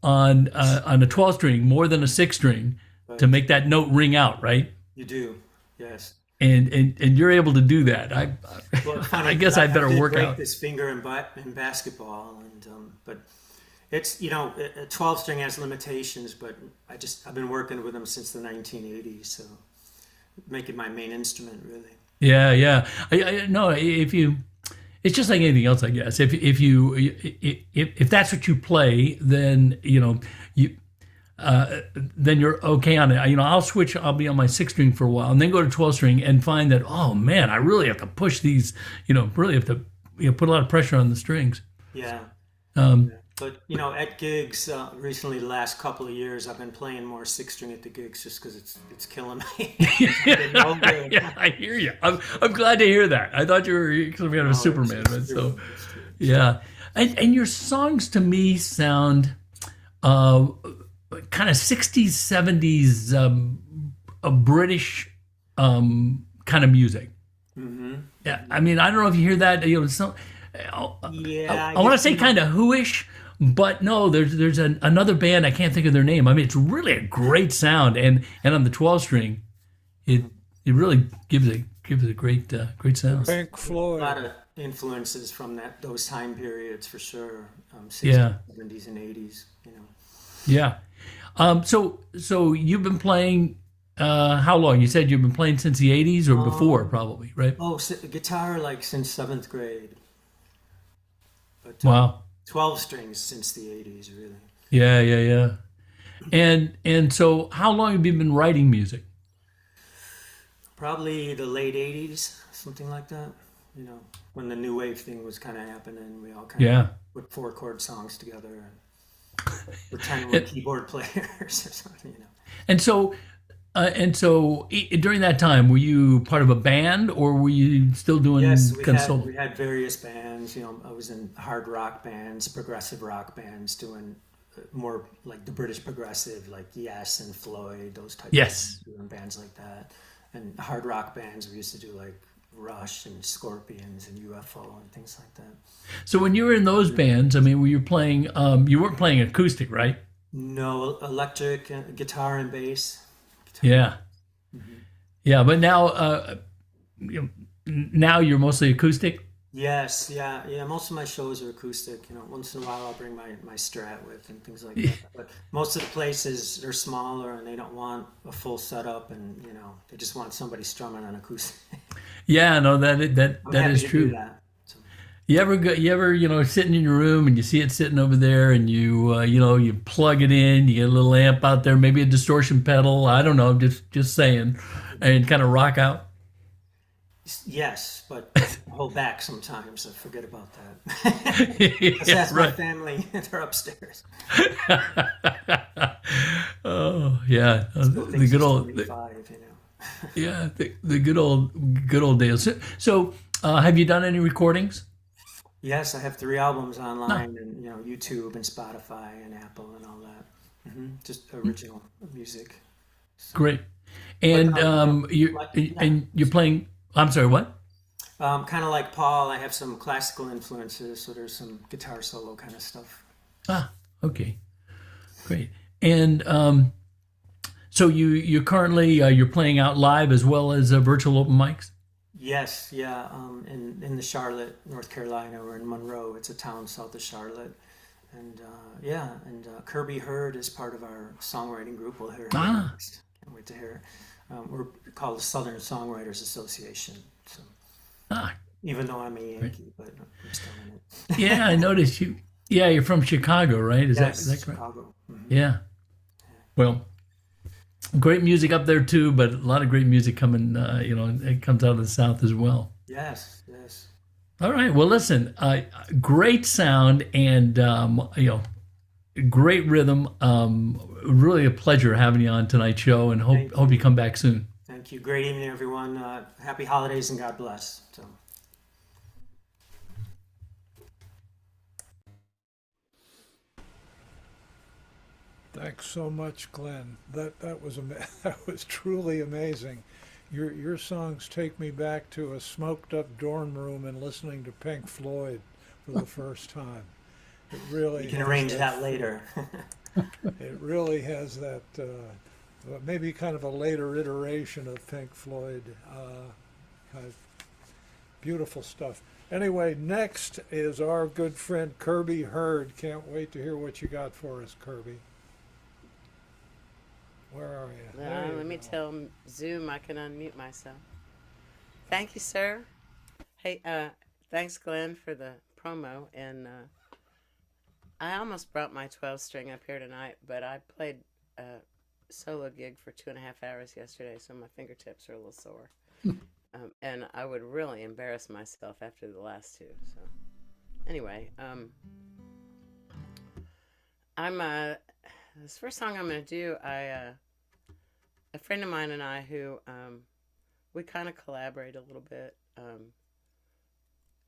on a 12-string more than a 6-string to make that note ring out, right? You do. Yes. And you're able to do that. Well, funny, I guess I better did work break out. this finger in basketball, but it's a 12-string has limitations, but I've been working with them since the 1980s, so make it my main instrument really. Yeah. No, it's just like anything else, I guess. If that's what you play, then then you're okay on it. I'll be on my 6-string for a while and then go to 12-string and find that, oh man, I really have to push these, really have to put a lot of pressure on the strings. Yeah. But at gigs recently, the last couple of years, I've been playing more 6-string at the gigs just because it's killing me. Yeah, I hear you. I'm glad to hear that. I thought you were some kind of a Superman, but so yeah. And your songs to me sound kind of 60s, 70s British kind of music. Mm-hmm. Yeah, I mean, I don't know if you hear that. I want to say kind of Who-ish, but no, there's another band, I can't think of their name. I mean, it's really a great sound, and on the 12-string, it really gives a great sound. Pink A Floyd. lot of influences from those time periods for sure. 60s, Yeah. 70s, and 80s. Yeah. So you've been playing how long? You said you've been playing since the 80s or before, probably, right? Oh, guitar like since 7th grade. But, Wow. 12 strings since the 80s, really. Yeah. And so how long have you been writing music? Probably the late 80s, something like that. When the new wave thing was kind of happening, we all kind of put 4-chord songs together and pretend we're keyboard players or something, And so during that time, were you part of a band or were you still doing Yes, console? we had various bands. I was in hard rock bands, progressive rock bands, doing more like the British progressive, like Yes and Floyd, those types of bands, doing bands like that. And hard rock bands, we used to do like Rush and Scorpions and UFO and things like that. So when you were in those bands, I mean, were you playing, you weren't playing acoustic, right? No, electric, guitar and bass. Yeah. Mm-hmm. Yeah, but now, now you're mostly acoustic? Yes, yeah. Most of my shows are acoustic. Once in a while I'll bring my Strat with and things like that. But most of the places they're smaller and they don't want a full setup, and they just want somebody strumming on acoustic. Yeah, no, that is to true. do that, so. You ever sitting in your room and you see it sitting over there and you plug it in, you get a little amp out there, maybe a distortion pedal, I don't know, just saying, and kind of rock out. Yes, but I hold back sometimes. I forget about that. Because that's my family. They're upstairs. Oh yeah, the good old. Yeah, the good old days. So, have you done any recordings? Yes, I have 3 albums online, and YouTube and Spotify and Apple and all that. Just original music. So. Great, and you're playing. I'm sorry, what? Kind of like Paul, I have some classical influences, so there's some guitar solo kind of stuff. Ah, okay, great. And so you're currently you're playing out live as well as virtual open mics? Yes, yeah. In the Charlotte, North Carolina, or in Monroe. It's a town south of Charlotte. And Kirby Heard is part of our songwriting group. We'll hear her next. Can't wait to hear her. We're called the Southern Songwriters Association. So, even though I'm a Yankee, but I'm still in it. Yeah, I noticed you. Yeah, you're from Chicago, right? Is Yes, that correct? Chicago. Yeah. Well, great music up there too, but a lot of great music coming. It comes out of the South as well. Yes. All right. Well, listen, great sound and great rhythm. Really a pleasure having you on tonight's show, and hope you come back soon. Thank you. Great evening, everyone. Happy holidays and God bless. So. Thanks so much, Glenn. That was that was truly amazing. Your songs take me back to a smoked up dorm room and listening to Pink Floyd for the first time. It really You can arrange that later. It really has that maybe kind of a later iteration of Pink Floyd. Kind of beautiful stuff. Anyway, next is our good friend Kirby Heard. Can't wait to hear what you got for us, Kirby. Where are you? Let me tell Zoom I can unmute myself. Thank you, sir. Hey, thanks, Glenn, for the promo. And I almost brought my 12-string up here tonight, but I played a solo gig for 2.5 hours yesterday, so my fingertips are a little sore. And I would really embarrass myself after the last two. So anyway, this first song I'm going to do, a friend of mine and I who, we kind of collaborate a little bit,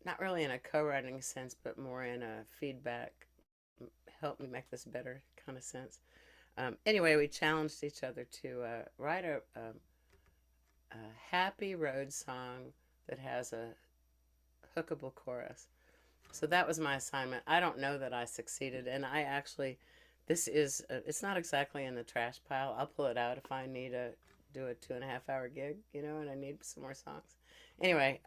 not really in a co-writing sense, but more in a feedback, help me make this better kind of sense. Anyway, we challenged each other to write a happy road song that has a hookable chorus. So that was my assignment. I don't know that I succeeded, and I actually... it's not exactly in the trash pile. I'll pull it out if I need to do a 2.5-hour gig, and I need some more songs. Anyway,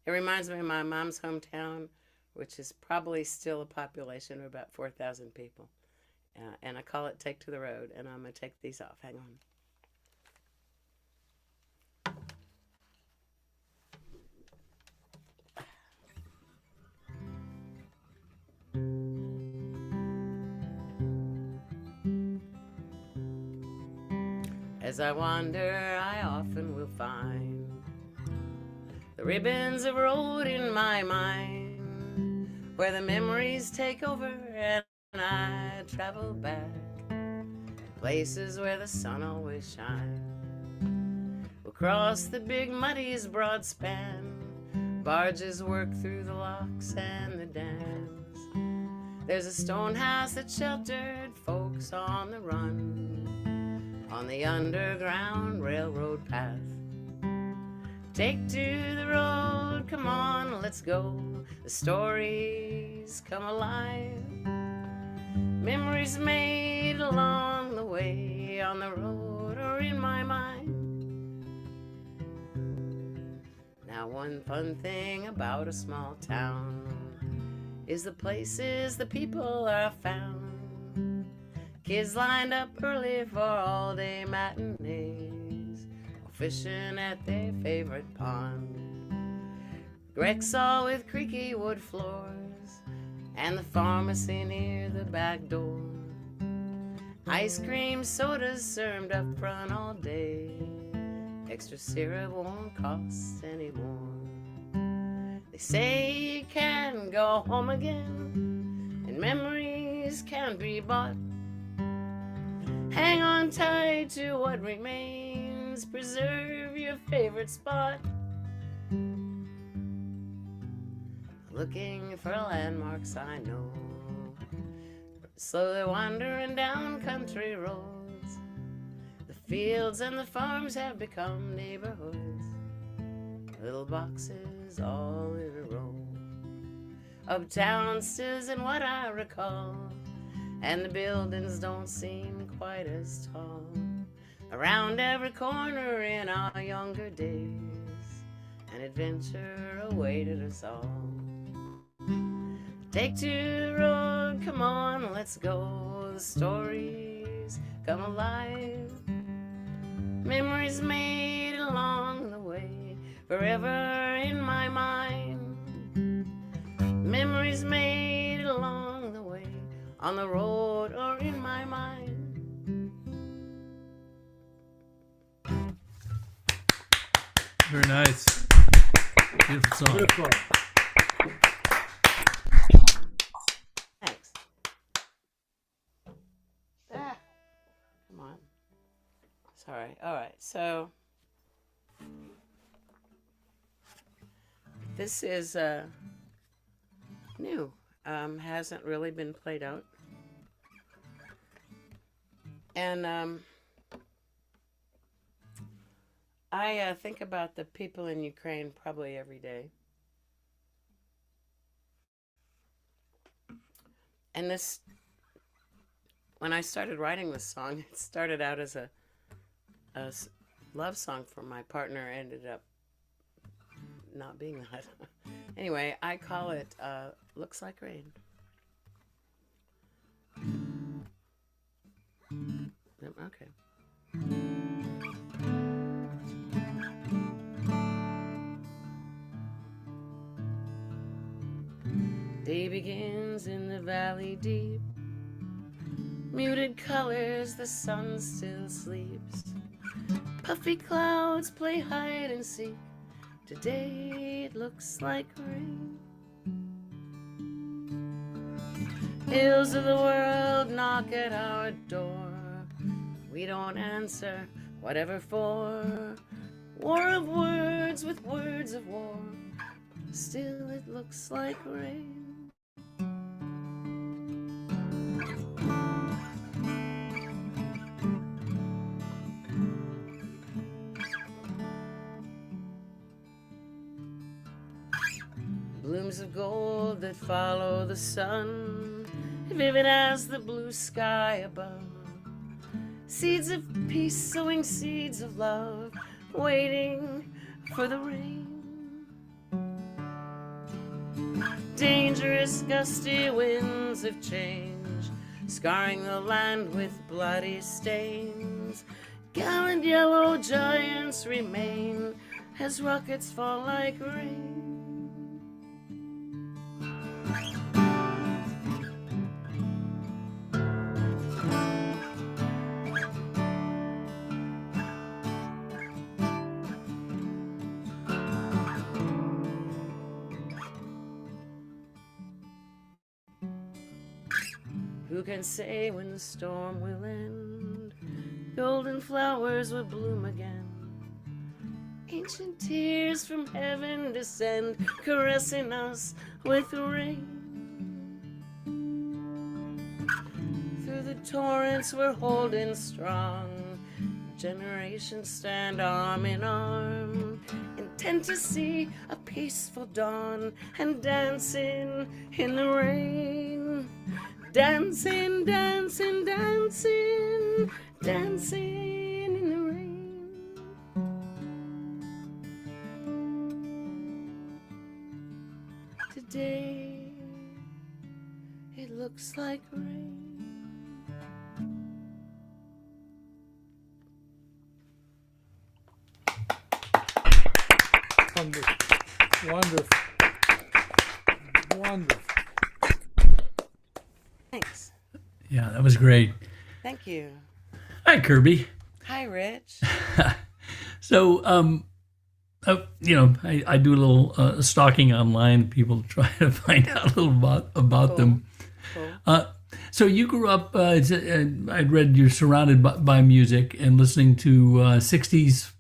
it reminds me of my mom's hometown, which is probably still a population of about 4,000 people. And I call it Take to the Road, and I'm going to take these off. Hang on. As I wander, I often will find the ribbons of road in my mind, where the memories take over and I travel back, places where the sun always shines. We'll cross the big muddy's broad span, barges work through the locks and the dams. There's a stone house that sheltered folks on the run, on the underground railroad path. Take to the road, come on, let's go. The stories come alive. Memories made along the way, on the road or in my mind. Now one fun thing about a small town is the places the people are found. Kids lined up early for all-day matinees, or fishing at their favorite pond. Grexall with creaky wood floors, and the pharmacy near the back door. Ice cream, sodas served up front all day. Extra syrup won't cost anymore. They say you can go home again, and memories can be bought. Hang on tight to what remains, preserve your favorite spot. Looking for landmarks I know, slowly wandering down country roads. The fields and the farms have become neighborhoods, little boxes all in a row. Uptown still isn't what I recall, and the buildings don't seem quite as tall. Around every corner in our younger days, an adventure awaited us all. Take to the road, come on, let's go. The stories come alive. Memories made along the way, forever in my mind. memories made along the way, on the road or in my mind. Very nice. Beautiful song. Beautiful. Thanks. Ah, come on. Sorry. All right. So this is new. Hasn't really been played out. And I think about the people in Ukraine probably every day. And this, when I started writing this song, it started out as a love song for my partner, ended up not being that. Anyway, I call it Looks Like Rain. Okay. Day begins in the valley deep, muted colors, the sun still sleeps. Puffy clouds play hide and seek, today it looks like rain. Hills of the world knock at our door, we don't answer, whatever for. War of words with words of war, still it looks like rain. Blooms of gold that follow the sun, vivid as the blue sky above. Seeds of peace sowing seeds of love, waiting for the rain. Dangerous gusty winds of change, scarring the land with bloody stains. Gallant yellow giants remain as rockets fall like rain. Who can say when the storm will end? Golden flowers will bloom again. Ancient tears from heaven descend, caressing us with rain. Through the torrents we're holding strong. Generations stand arm in arm, intent to see a peaceful dawn and dancing in the rain. Dancing, dancing, dancing, dancing in the rain. Today, it looks like rain. Wonderful. Wonderful. Wonderful. Thanks. Yeah, that was great. Thank you. Hi, Kirby. Hi, Rich. So, I do a little stalking online. People try to find out a little about Cool. them. Cool. So you grew up. I'd read you're surrounded by music and listening to 60s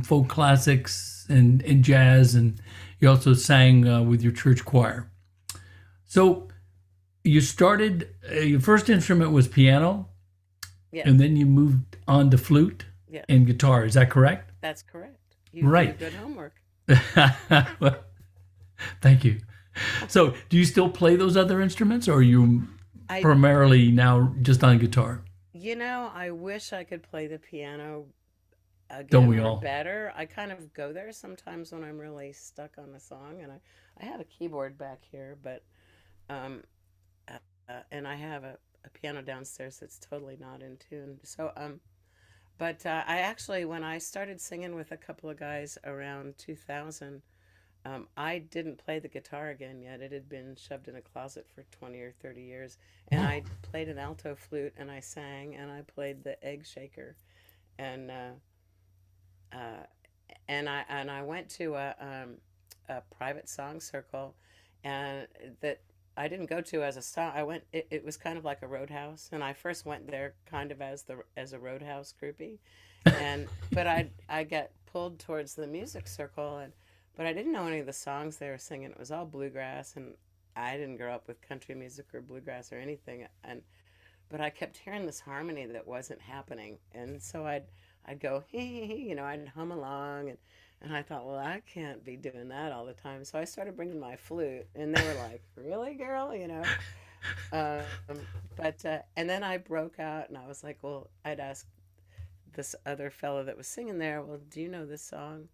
folk classics and jazz, and you also sang with your church choir. So you started. Your first instrument was piano, Yes. and then you moved on to flute Yes. and guitar. Is that correct? That's correct. You Right. did good homework. Well, thank you. So, do you still play those other instruments, or are you I- primarily now just on guitar? You know, I wish I could play the piano again Don't we or all? better. I kind of go there sometimes when I'm really stuck on a song, and I have a keyboard back here, but and I have a piano downstairs that's totally not in tune. So but I actually, when I started singing with a couple of guys around 2000, I didn't play the guitar again yet. It had been shoved in a closet for 20 or 30 years. And I played an alto flute, and I sang, and I played the egg shaker. And I went to a private song circle, and that I didn't go to as a song. I went. It was kind of like a roadhouse, and I first went there kind of as a roadhouse groupie, but I got pulled towards the music circle, but I didn't know any of the songs they were singing. It was all bluegrass, and I didn't grow up with country music or bluegrass or anything, but I kept hearing this harmony that wasn't happening, and so I'd go, hee, I'd hum along, and I thought, well, I can't be doing that all the time. So I started bringing my flute, and they were like, really, girl, and then I broke out, and I was like, well, I'd ask this other fellow that was singing there, well, do you know this song?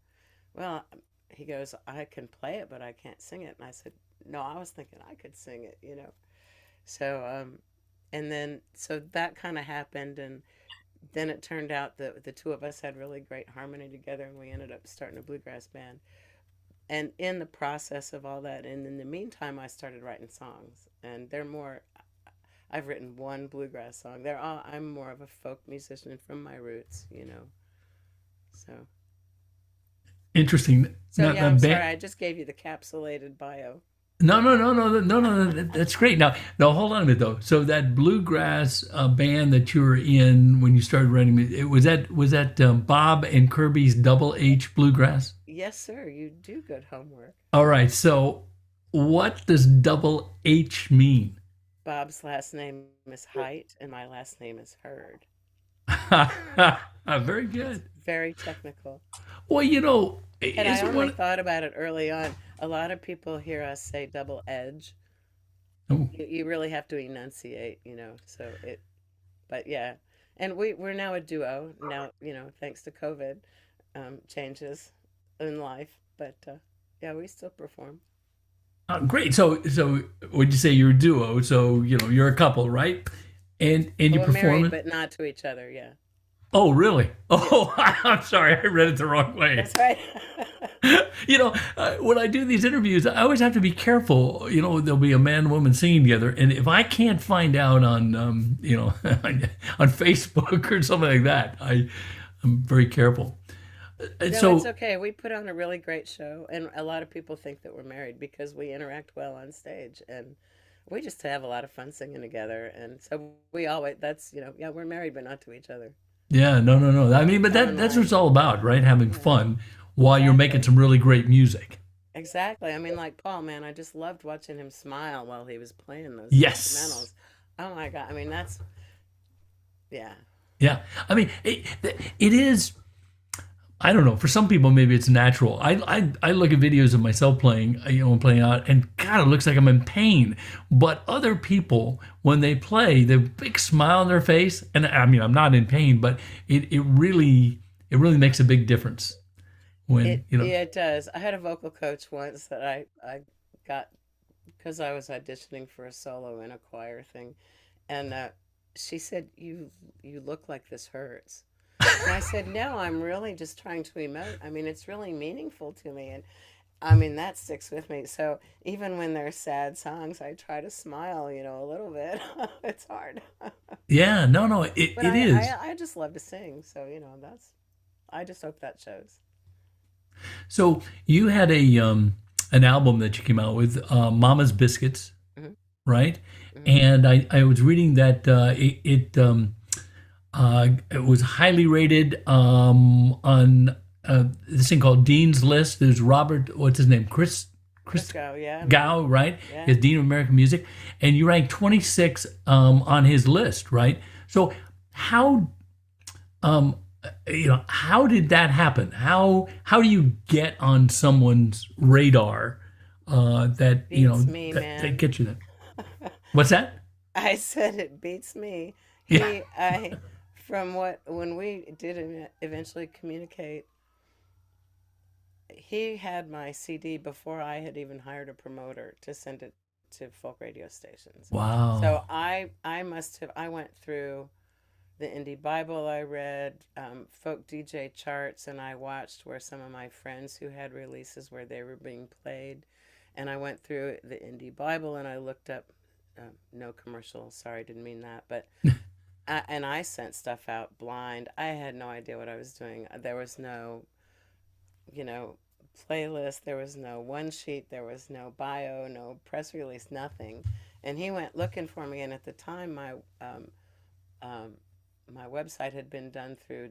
Well, he goes, I can play it, but I can't sing it. And I said, no, I was thinking I could sing it, So, and then, so that kind of happened, and then it turned out that the two of us had really great harmony together, and we ended up starting a bluegrass band. And in the process of all that, and in the meantime, I started writing songs, and I've written one bluegrass song. I'm more of a folk musician from my roots, so. Interesting. So yeah, I'm sorry, I just gave you the capsulated bio. No. That's great. Now, hold on a minute though. So that bluegrass band that you were in when you started writing, was that Bob and Kirby's Double H Bluegrass? Yes, sir. You do good homework. All right. So, what does Double H mean? Bob's last name is Height, and my last name is Heard. Very good. It's very technical. Well, and I only thought about it early on. A lot of people hear us say double edge. Oh. You really have to enunciate, so but yeah. And we're now a duo now, thanks to COVID, changes in life, but yeah, we still perform. Great. So would you say you're a duo? So, you're a couple, right? And you perform married, but not to each other, yeah. Oh, really? Oh, I'm sorry. I read it the wrong way. That's right. When I do these interviews, I always have to be careful. There'll be a man and woman singing together. And if I can't find out on, on Facebook or something like that, I'm very careful. No, it's okay. We put on a really great show. And a lot of people think that we're married because we interact well on stage. And we just have a lot of fun singing together. And so we always, we're married, but not to each other. Yeah, no. I mean, but that's what it's all about, right? Having fun while you're making some really great music. Exactly. I mean, like Paul, man, I just loved watching him smile while he was playing those instrumentals. Oh my God. I mean, yeah. Yeah. I mean, it is, I don't know, for some people, maybe it's natural. I look at videos of myself playing, playing out, and God, it looks like I'm in pain. But other people, when they play, the big smile on their face, and I mean, I'm not in pain, but it really makes a big difference. When Yeah, it does. I had a vocal coach once that I got because I was auditioning for a solo in a choir thing, and she said, "You look like this hurts." And I said, no, I'm really just trying to emote. I mean, it's really meaningful to me. And I mean, that sticks with me. So even when there's sad songs, I try to smile, a little bit. It's hard. Yeah, no, it is. I just love to sing. So, I just hope that shows. So you had an album that you came out with, Mama's Biscuits, right? Mm-hmm. And I was reading that it was highly rated on this thing called Dean's List. There's Robert, what's his name? Chris Gow, yeah. Gow, right? Yeah. He's Dean of American Music. And you ranked 26 on his list, right? So how did that happen? How do you get on someone's radar that, beats me, that gets you there? What's that? I said it beats me. Yeah. When we did eventually communicate, he had my CD before I had even hired a promoter to send it to folk radio stations. Wow. So I went through the Indie Bible. I read folk DJ charts, and I watched where some of my friends who had releases where they were being played. And I went through the Indie Bible and I looked up, no commercial, sorry, didn't mean that, but and I sent stuff out blind. I had no idea what I was doing. There was no, playlist. There was no one sheet. There was no bio, no press release, nothing. And he went looking for me. And at the time, my website had been done through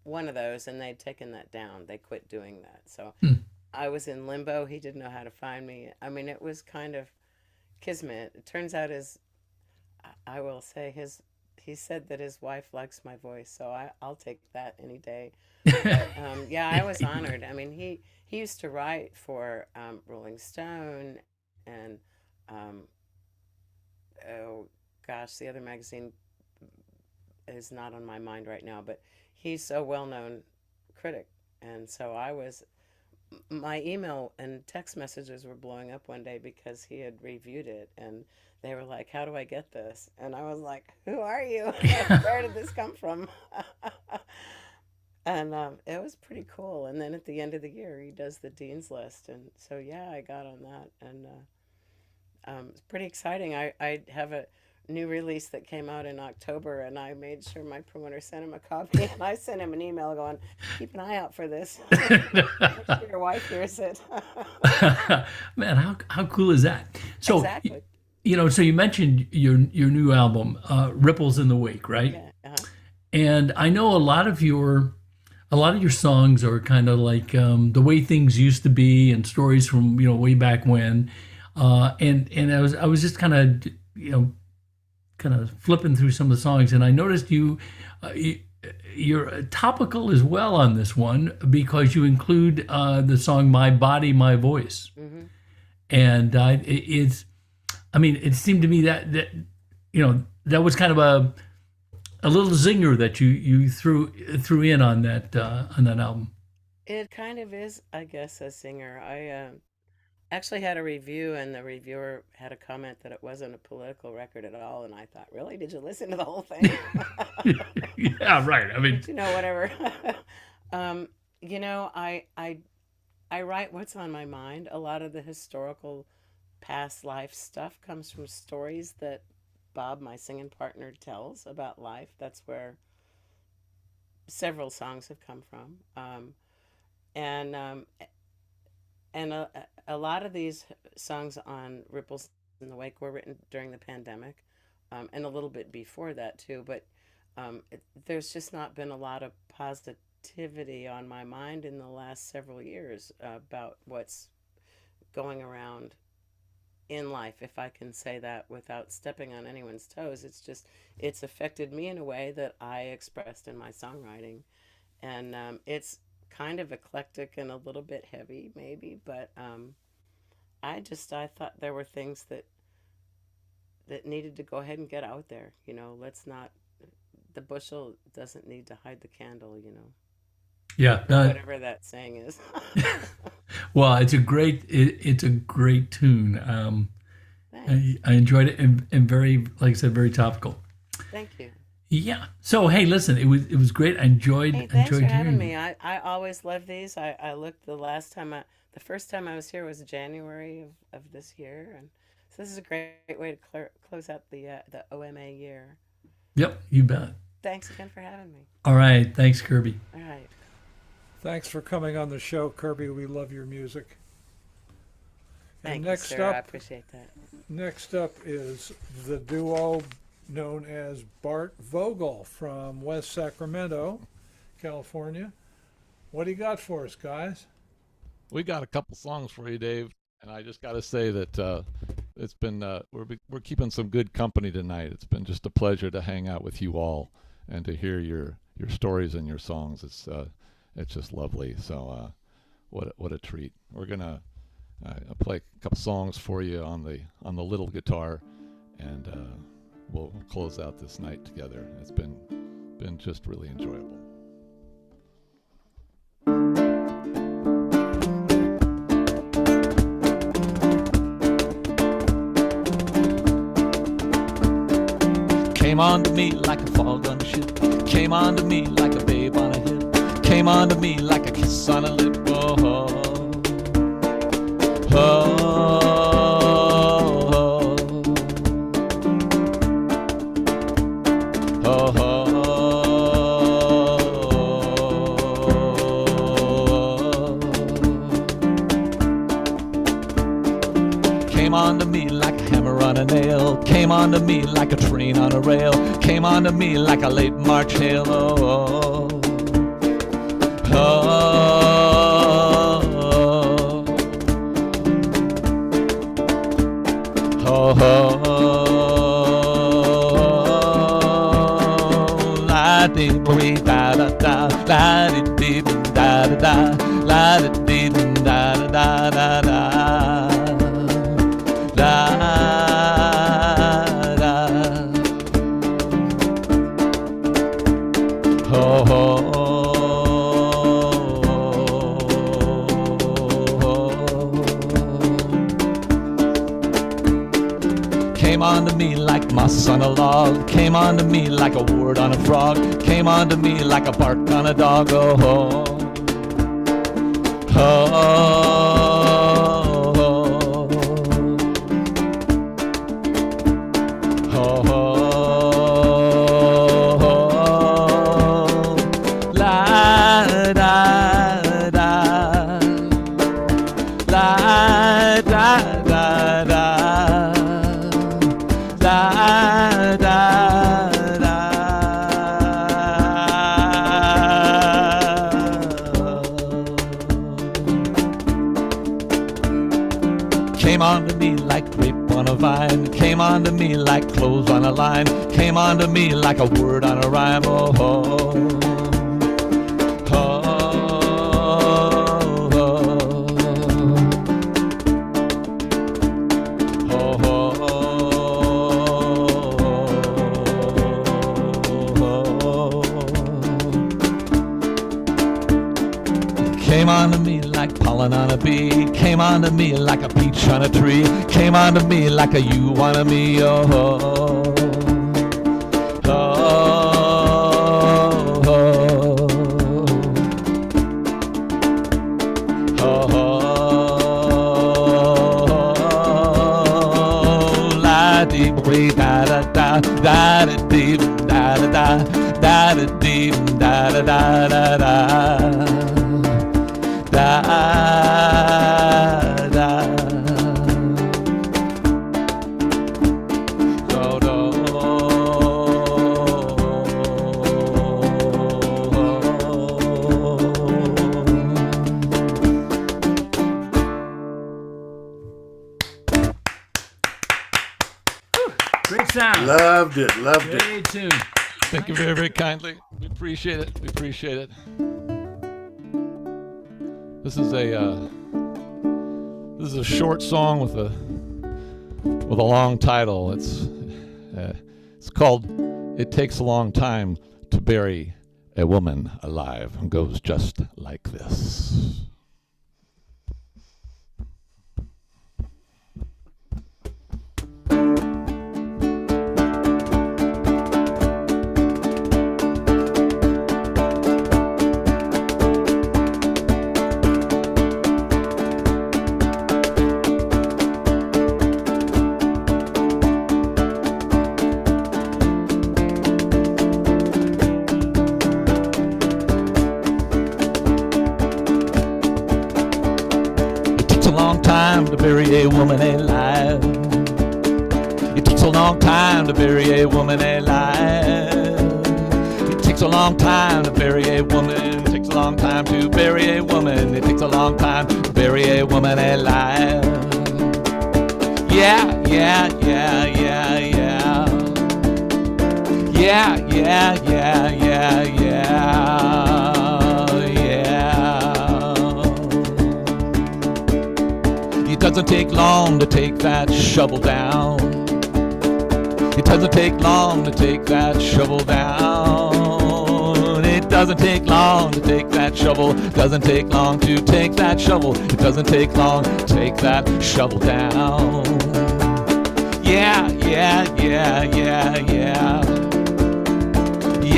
one of those, and they'd taken that down. They quit doing that. So I was in limbo. He didn't know how to find me. I mean, it was kind of kismet. It turns out I will say he said that his wife likes my voice, so I'll take that any day. But, yeah, I was honored. I mean, he used to write for Rolling Stone and oh gosh, the other magazine is not on my mind right now, but he's so well-known critic. And so my email and text messages were blowing up one day because he had reviewed it, and they were like, how do I get this? And I was like, who are you? Where did this come from? And it was pretty cool. And then at the end of the year, he does the Dean's List. And so, yeah, I got on that. And it's pretty exciting. I have a new release that came out in October, and I made sure my promoter sent him a copy. And I sent him an email going, keep an eye out for this. Make sure your wife hears it. Man, how cool is that? So, exactly. So you mentioned your new album, Ripples in the Wake, right? Yeah. Uh-huh. And I know a lot of your songs are kind of like the way things used to be and stories from way back when. And I was just kind of flipping through some of the songs, and I noticed you're topical as well on this one because you include the song "My Body, My Voice," and it seemed to me that that was kind of a little zinger that you threw in on that album. It kind of is, I guess, a singer. I actually had a review, and the reviewer had a comment that it wasn't a political record at all, and I thought, really? Did you listen to the whole thing? Yeah, right. I mean, whatever. I write what's on my mind. A lot of the historical past life stuff comes from stories that Bob, my singing partner, tells about life. That's where several songs have come from. And a lot of these songs on Ripples in the Wake were written during the pandemic, and a little bit before that too. But there's just not been a lot of positivity on my mind in the last several years about what's going around in life, if I can say that without stepping on anyone's toes. It's affected me in a way that I expressed in my songwriting. And it's kind of eclectic and a little bit heavy maybe, but I thought there were things that needed to go ahead and get out there. The bushel doesn't need to hide the candle, Yeah. Whatever that saying is. Well, it's a great tune. I enjoyed it and very, like I said, very topical. Thank you. Yeah. So hey, listen, it was great. I enjoyed. Hey, thanks for having hearing me. I always love these. I looked the first time I was here was January of this year, and so this is a great way to close out the OMA year. Yep, you bet. Thanks again for having me. All right, thanks, Kirby. All right. Thanks for coming on the show, Kirby. We love your music. Thank And you, next sir. up, I appreciate that. Next up is the duo known as Bart Vogel from West Sacramento, California. What do you got for us, guys? We got a couple songs for you, Dave, and I just got to say that it's been we're keeping some good company tonight. It's been just a pleasure to hang out with you all and to hear your stories and your songs. It's just lovely. So what a treat. We're gonna play a couple songs for you on the little guitar, and we'll close out this night together. It's been just really enjoyable. Came onto me like a fog on a ship. Came onto me like a babe on a hip. Came onto me like a kiss on a lip. Oh, oh, oh, oh, oh. Came onto me like a hammer on a nail. Came onto me like a train on a rail. Came onto me like a late March hail. Oh, oh, oh, oh, oh, la di da da da, la di da da da, la di da da da da da. Da, da. Oh, oh, came onto me like moss on a log. Came onto me like a word on a frog. Came onto me like a bark on a dog. Oh, oh, oh. Came onto me like grape on a vine. Came onto me like clothes on a line. Came onto me like a word on a rhyme. Oh, oh, oh, oh, oh. Came onto me like pollen on a bee. Came onto me like a peach on a tree. Came onto me like a you on a me. Oh, oh, oh, oh, oh, la di da da da da da di da da da da da di da da da da da. Da, da. Do, do. Great sound. Loved it, loved it. Great tune. Thank you very, very kindly. We appreciate it. We appreciate it. This is a short song with a long title. It's called "It Takes a Long Time to Bury a Woman Alive," and goes just like this. To bury a woman alive. It takes a long time to bury a woman alive. It takes a long time to bury a woman. It takes a long time to bury a woman. It takes a long time to bury a woman alive. Yeah, yeah, yeah, yeah, yeah. Yeah, yeah, yeah, yeah, yeah. It doesn't take long to take that shovel down. It doesn't take long to take that shovel down. It doesn't take long to take that shovel. Doesn't take long to take that shovel. It doesn't take long to take that shovel down. Yeah, yeah, yeah, yeah, yeah.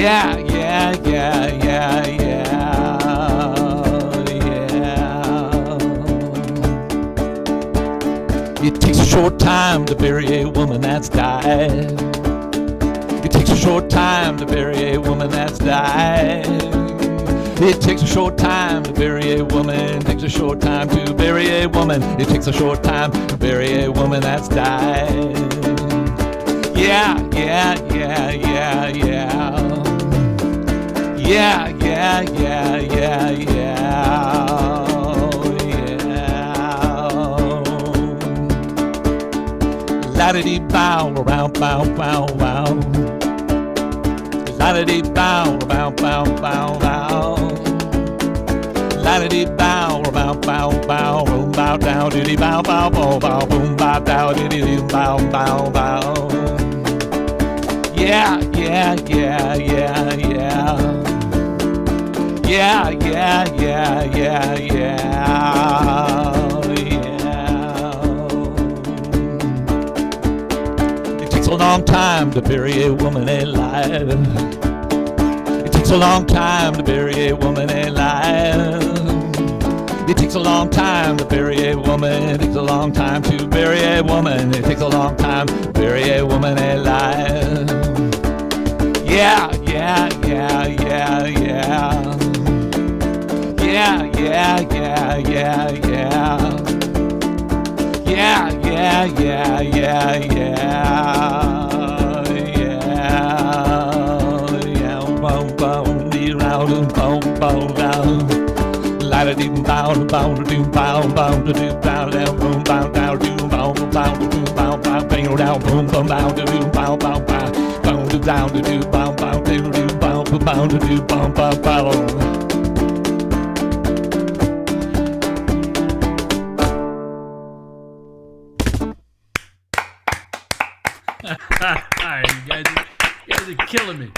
Yeah, yeah, yeah, yeah, yeah, yeah. It takes a short time to bury a woman that's died. It takes a short time to bury a woman that's died. It takes a short time to bury a woman. It takes a short time to bury a woman. It takes a short time to bury a woman that's died. Yeah, yeah, yeah, yeah, yeah. Yeah, yeah, yeah, yeah, yeah. La-da-dee bow, bow, bow, bow, bow. La-da-dee bow, bow, bow, bow, bow. La-da-dee bow, bow, bow, bow, boom, bow, down, diddy, bow, bow, bow, bow, boom, bow, down, diddy, bow, bow, bow. Yeah, yeah, yeah, yeah, yeah. Yeah, yeah, yeah, yeah, yeah. It takes a long time to bury a woman alive. It takes a long time to bury a woman alive. It takes a long time to bury a woman. It takes a long time to bury a woman. It takes a long time to bury a woman alive. Yeah, yeah, yeah, yeah, yeah. Yeah, yeah, yeah, yeah, yeah. Yeah, yeah, yeah, yeah, yeah. Yeah, boom, boom, dee, round, boom, boom, down. La dee, bow, bow, doo, bow, bow, doo, bow, down, boom, bow, down, doo, bow, bow, doo, bow, bow, bang, down, boom, boom, bow, doo, bow, bow, bow, bow, doo, down, doo, bow, bow, doo, bow, bow, doo, bow, bow, bow. You guys are killing me.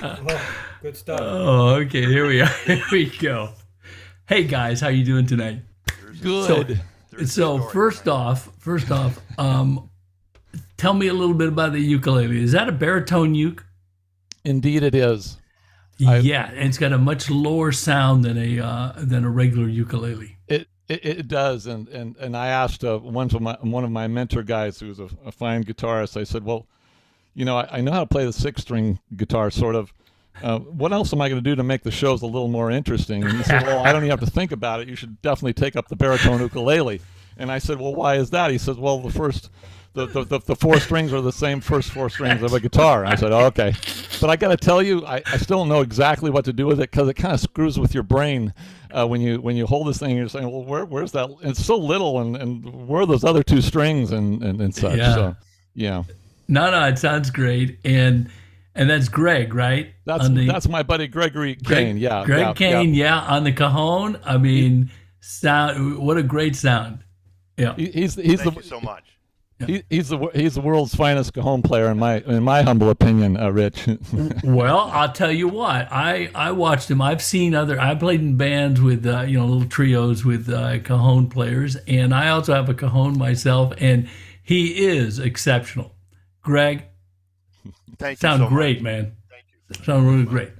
Oh, good stuff. Oh, okay. Here we are. Here we go. Hey guys, how you doing tonight? Good. So first off, tell me a little bit about the ukulele. Is that a baritone uke? Indeed, it is. Yeah, and it's got a much lower sound than a regular ukulele. It does, and I asked one of my mentor guys who's a fine guitarist. I said, well, you know, I know how to play the 6-string guitar, sort of. What else am I going to do to make the shows a little more interesting? And he said, well, I don't even have to think about it. You should definitely take up the baritone ukulele. And I said, well, why is that? He says, well, the 4 strings are the same first 4 strings of a guitar. I said, oh, okay. But I got to tell you, I still don't know exactly what to do with it because it kind of screws with your brain when you hold this thing. You're saying, well, where's that? It's so little, and where are those other 2 strings and such? Yeah. So, yeah. No, it sounds great, and that's Greg, right? That's my buddy Gregory Kane. Yeah, Greg Kane. Yeah, on the cajon. I mean, sound. What a great sound. Yeah, Thank you so much. He's the world's finest cajon player in my humble opinion, Rich. Well, I'll tell you what. I watched him. I've played in bands with little trios with cajon players, and I also have a cajon myself, and he is exceptional. Greg, Thank you. Sound so great, much. man. Thank you. Sound really great.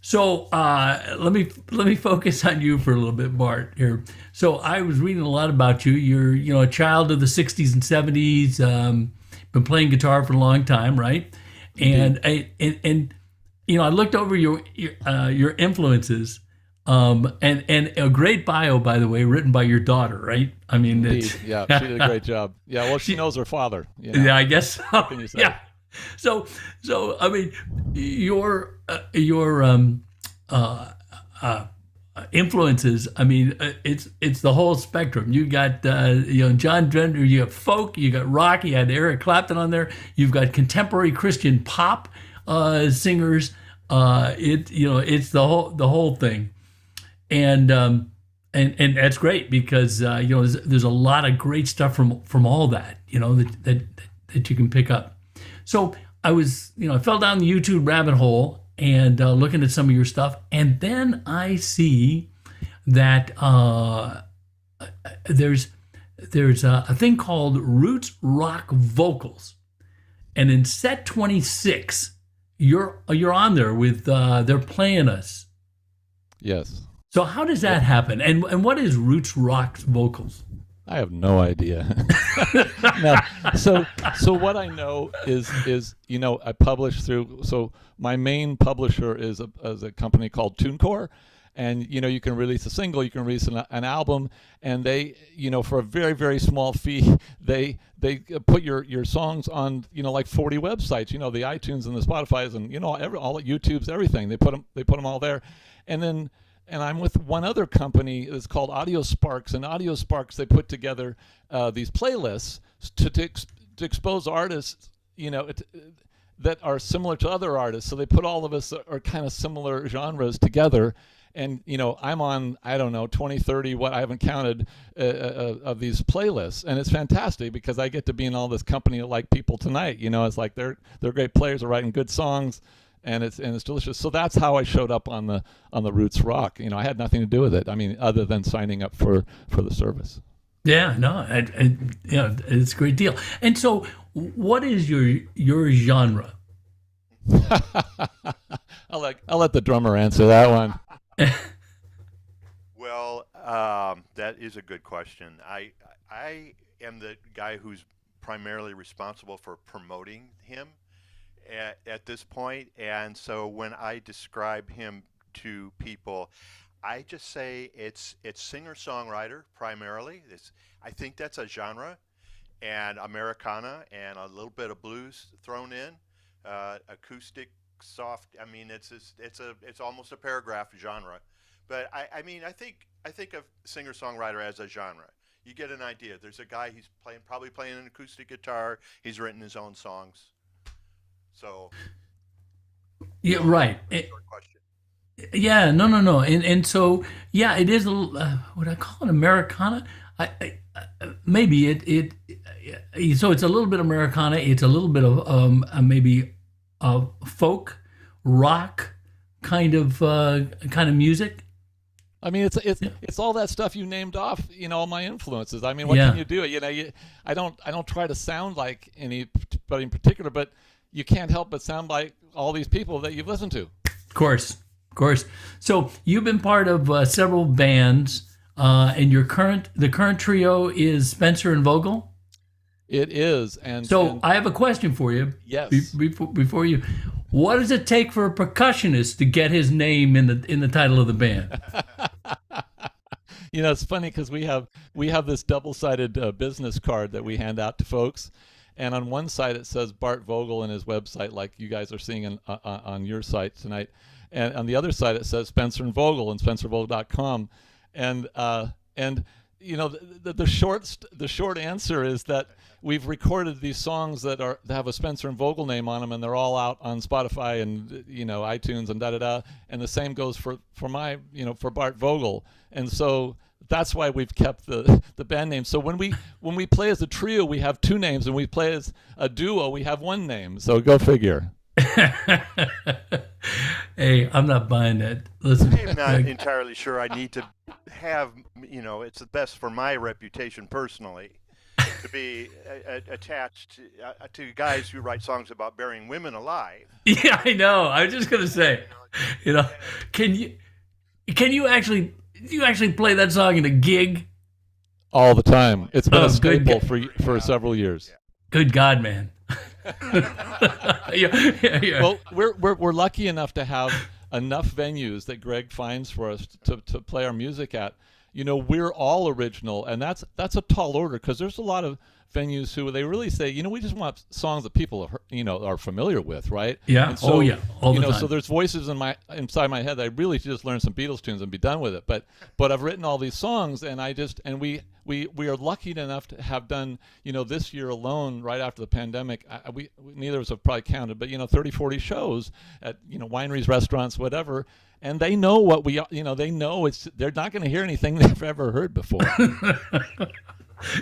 So let me focus on you for a little bit, Bart. Here. So I was reading a lot about you. You're a child of the '60s and '70s. Been playing guitar for a long time, right? And I looked over your influences. And a great bio, by the way, written by your daughter, right? I mean, yeah, she did a great job. Yeah, well, she knows her father. You know. Yeah, I guess so. What can you say? Yeah. So I mean, your influences. I mean, it's the whole spectrum. You got John Denver. You got folk. You got rock. You had Eric Clapton on there. You've got contemporary Christian pop singers. It's the whole thing, and that's great because there's a lot of great stuff from all that that you can pick up. So I was, I fell down the YouTube rabbit hole and looking at some of your stuff, and then I see that there's a thing called Roots Rock Vocals, and in set 26, you're on there with they're playing us. Yes. So how does that happen? And what is Roots Rock's vocals? I have no idea. No. So what I know is I publish through. So my main publisher is a company called TuneCore, and you can release a single, you can release an album, and they for a very, very small fee they put your songs on like 40 websites, the iTunes and the Spotify's and all the YouTube's, everything. They put them all there, and I'm with one other company that's called Audio Sparks. And Audio Sparks, they put together these playlists to expose artists, that are similar to other artists. So they put all of us are kind of similar genres together. And, I'm on, I don't know, 20, 30, what I haven't counted of these playlists. And it's fantastic because I get to be in all this company of like people tonight. It's like they're great players, are writing good songs. And it's delicious. So that's how I showed up on the Roots Rock. I had nothing to do with it. I mean, other than signing up for the service. Yeah, no, it's a great deal. And so, what is your genre? I'll let the drummer answer that one. Well, that is a good question. I am the guy who's primarily responsible for promoting him at this point, and so when I describe him to people, I just say it's singer-songwriter primarily. I think that's a genre, and Americana and a little bit of blues thrown in, acoustic, soft. I mean, it's almost a paragraph genre, but I think of singer-songwriter as a genre. You get an idea. There's a guy, he's probably playing an acoustic guitar. He's written his own songs. So, yeah, right. Yeah, no, and so yeah, it is a little, would I call it Americana? Maybe it. So it's a little bit Americana. It's a little bit of maybe folk, rock kind of music. I mean, it's all that stuff you named off. All my influences. I mean, what can you do? I don't try to sound like anybody in particular, but you can't help but sound like all these people that you've listened to. Of course. So you've been part of several bands, and the current trio is Spencer and Vogel. It is, and I have a question for you. Yes. Before you, what does it take for a percussionist to get his name in the title of the band? It's funny because we have this double-sided business card that we hand out to folks. And on one side it says Bart Vogel and his website, like you guys are seeing on your site tonight, and on the other side it says Spencer and Vogel and SpencerVogel.com, and the short answer is that we've recorded these songs that have a Spencer and Vogel name on them, and they're all out on Spotify and iTunes and and the same goes for for Bart Vogel, and so that's why we've kept the band name. So when we play as a trio, we have two names, and we play as a duo, we have one name. So go figure. Hey, I'm not buying that. Listen, I'm not entirely sure I need to have, it's the best for my reputation personally to be attached to guys who write songs about burying women alive. Yeah, I know. I was just going to say, can you actually play that song in a gig? All the time. It's been a staple for several years. Good God, man. Yeah. Well, we're lucky enough to have enough venues that Greg finds for us to play our music at. We're all original, and that's a tall order because there's a lot of venues who they really say, we just want songs that people are familiar with, right? Yeah. And so, all the time. So there's voices inside my head that I really should just learn some Beatles tunes and be done with it. But I've written all these songs, and we are lucky enough to have done, this year alone, right after the pandemic, we neither of us have probably counted, but 30, 40 shows at wineries, restaurants, whatever. And they know what they know they're not going to hear anything they've ever heard before.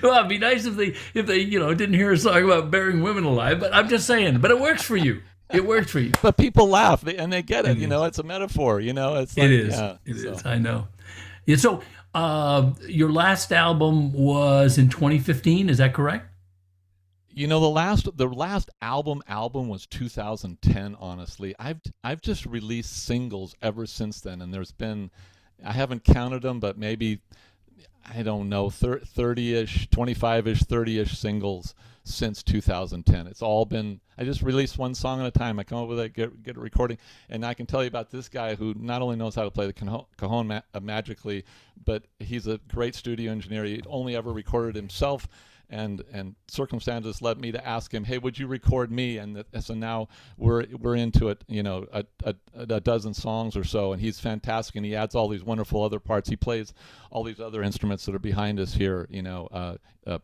Well, it'd be nice if they didn't hear a song about burying women alive, but I'm just saying, but it works for you. It works for you. But people laugh and they get it. It's a metaphor. It's like, it is. I know. Yeah. So your last album was in 2015. Is that correct? You know, the last album was 2010. Honestly, I've just released singles ever since then, and there's been, I haven't counted them, but maybe, I don't know, 30-ish, 25-ish, 30-ish singles since 2010. It's all been, I just release one song at a time. I come up with it, get a recording, and I can tell you about this guy who not only knows how to play the cajon magically, but he's a great studio engineer. He'd only ever recorded himself, and circumstances led me to ask him, hey, would you record me? And so now we're into it, you know, a dozen songs or so, and he's fantastic, and he adds all these wonderful other parts. He plays all these other instruments that are behind us here, you know,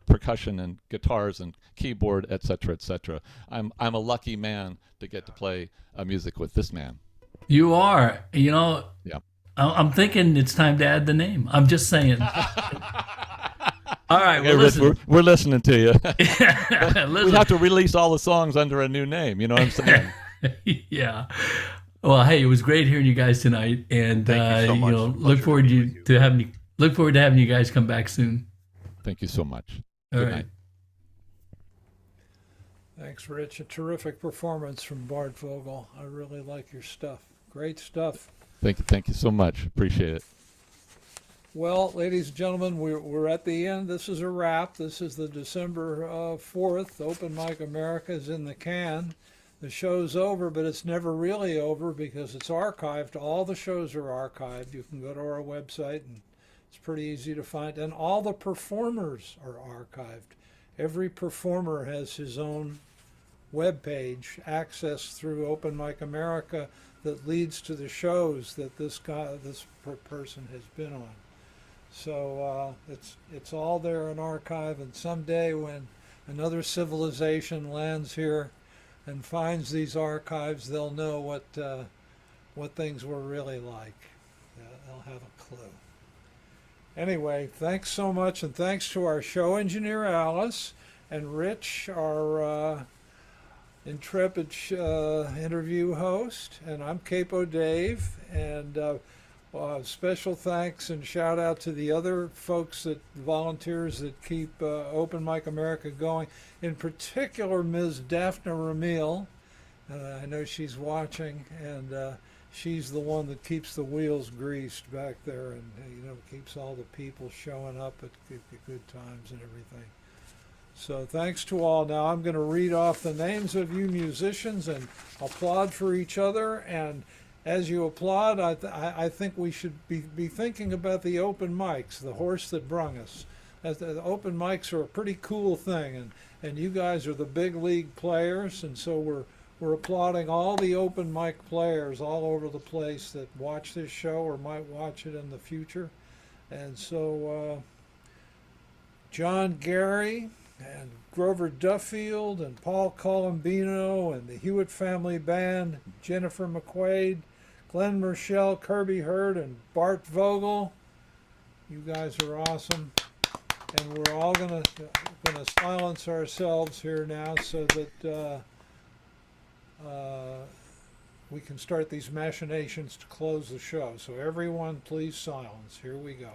percussion and guitars and keyboard, etc., etc. I'm a lucky man to get to play music with this man. You are, you know. Yeah. I'm thinking it's time to add the name. I'm just saying. All right, well, Rich, listen. we're listening to you. Listen. We have to release all the songs under a new name. You know what I'm saying? Yeah. Well, hey, it was great hearing you guys tonight, and Thank you so much. know, Pleasure look forward to be with you. to having you. Look forward to having you guys come back soon. Thank you so much. All Good right. night. Thanks, Rich. A terrific performance from Bart Vogel. I really like your stuff. Great stuff. Thank you so much. Appreciate it. Well, ladies and gentlemen, we're at the end. This is a wrap. This is the December 4th. Open Mic America is in the can. The show's over, but it's never really over because it's archived. All the shows are archived. You can go to our website, and it's pretty easy to find. And all the performers are archived. Every performer has his own web page accessed through Open Mic America that leads to the shows that this person has been on. So it's all there in archive, and someday when another civilization lands here and finds these archives, they'll know what things were really like. They'll have a clue. Anyway, thanks so much, and thanks to our show engineer Alice and Rich, our intrepid interview host, and I'm Capo Dave, and special thanks and shout out to the other folks, volunteers that keep Open Mic America going, in particular Ms. Daphne Ramil. I know she's watching, and she's the one that keeps the wheels greased back there, and keeps all the people showing up at good times and everything. So thanks to all. Now I'm going to read off the names of you musicians and applaud for each other. And as you applaud, I think we should be thinking about the open mics, the horse that brung us. The open mics are a pretty cool thing, and you guys are the big league players, and so we're applauding all the open mic players all over the place that watch this show or might watch it in the future. And so John Gehring and Grover Duffield and Paul Colombino and the Hewitt Family Band, Jennifer McQuaid, Glenn Murchell, Kirby Heard, and Bart Vogel. You guys are awesome. And we're all gonna silence ourselves here now so that we can start these machinations to close the show. So everyone, please silence. Here we go.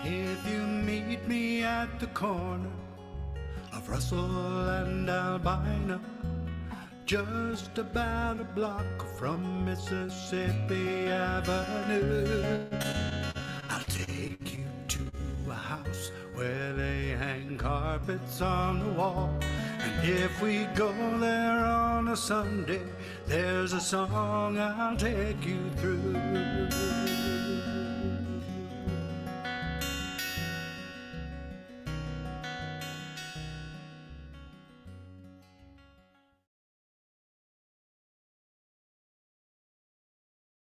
If you meet me at the corner of Russell and Albina, just about a block from Mississippi Avenue, I'll take you to a house where they hang carpets on the wall. And if we go there on a Sunday, there's a song I'll take you through.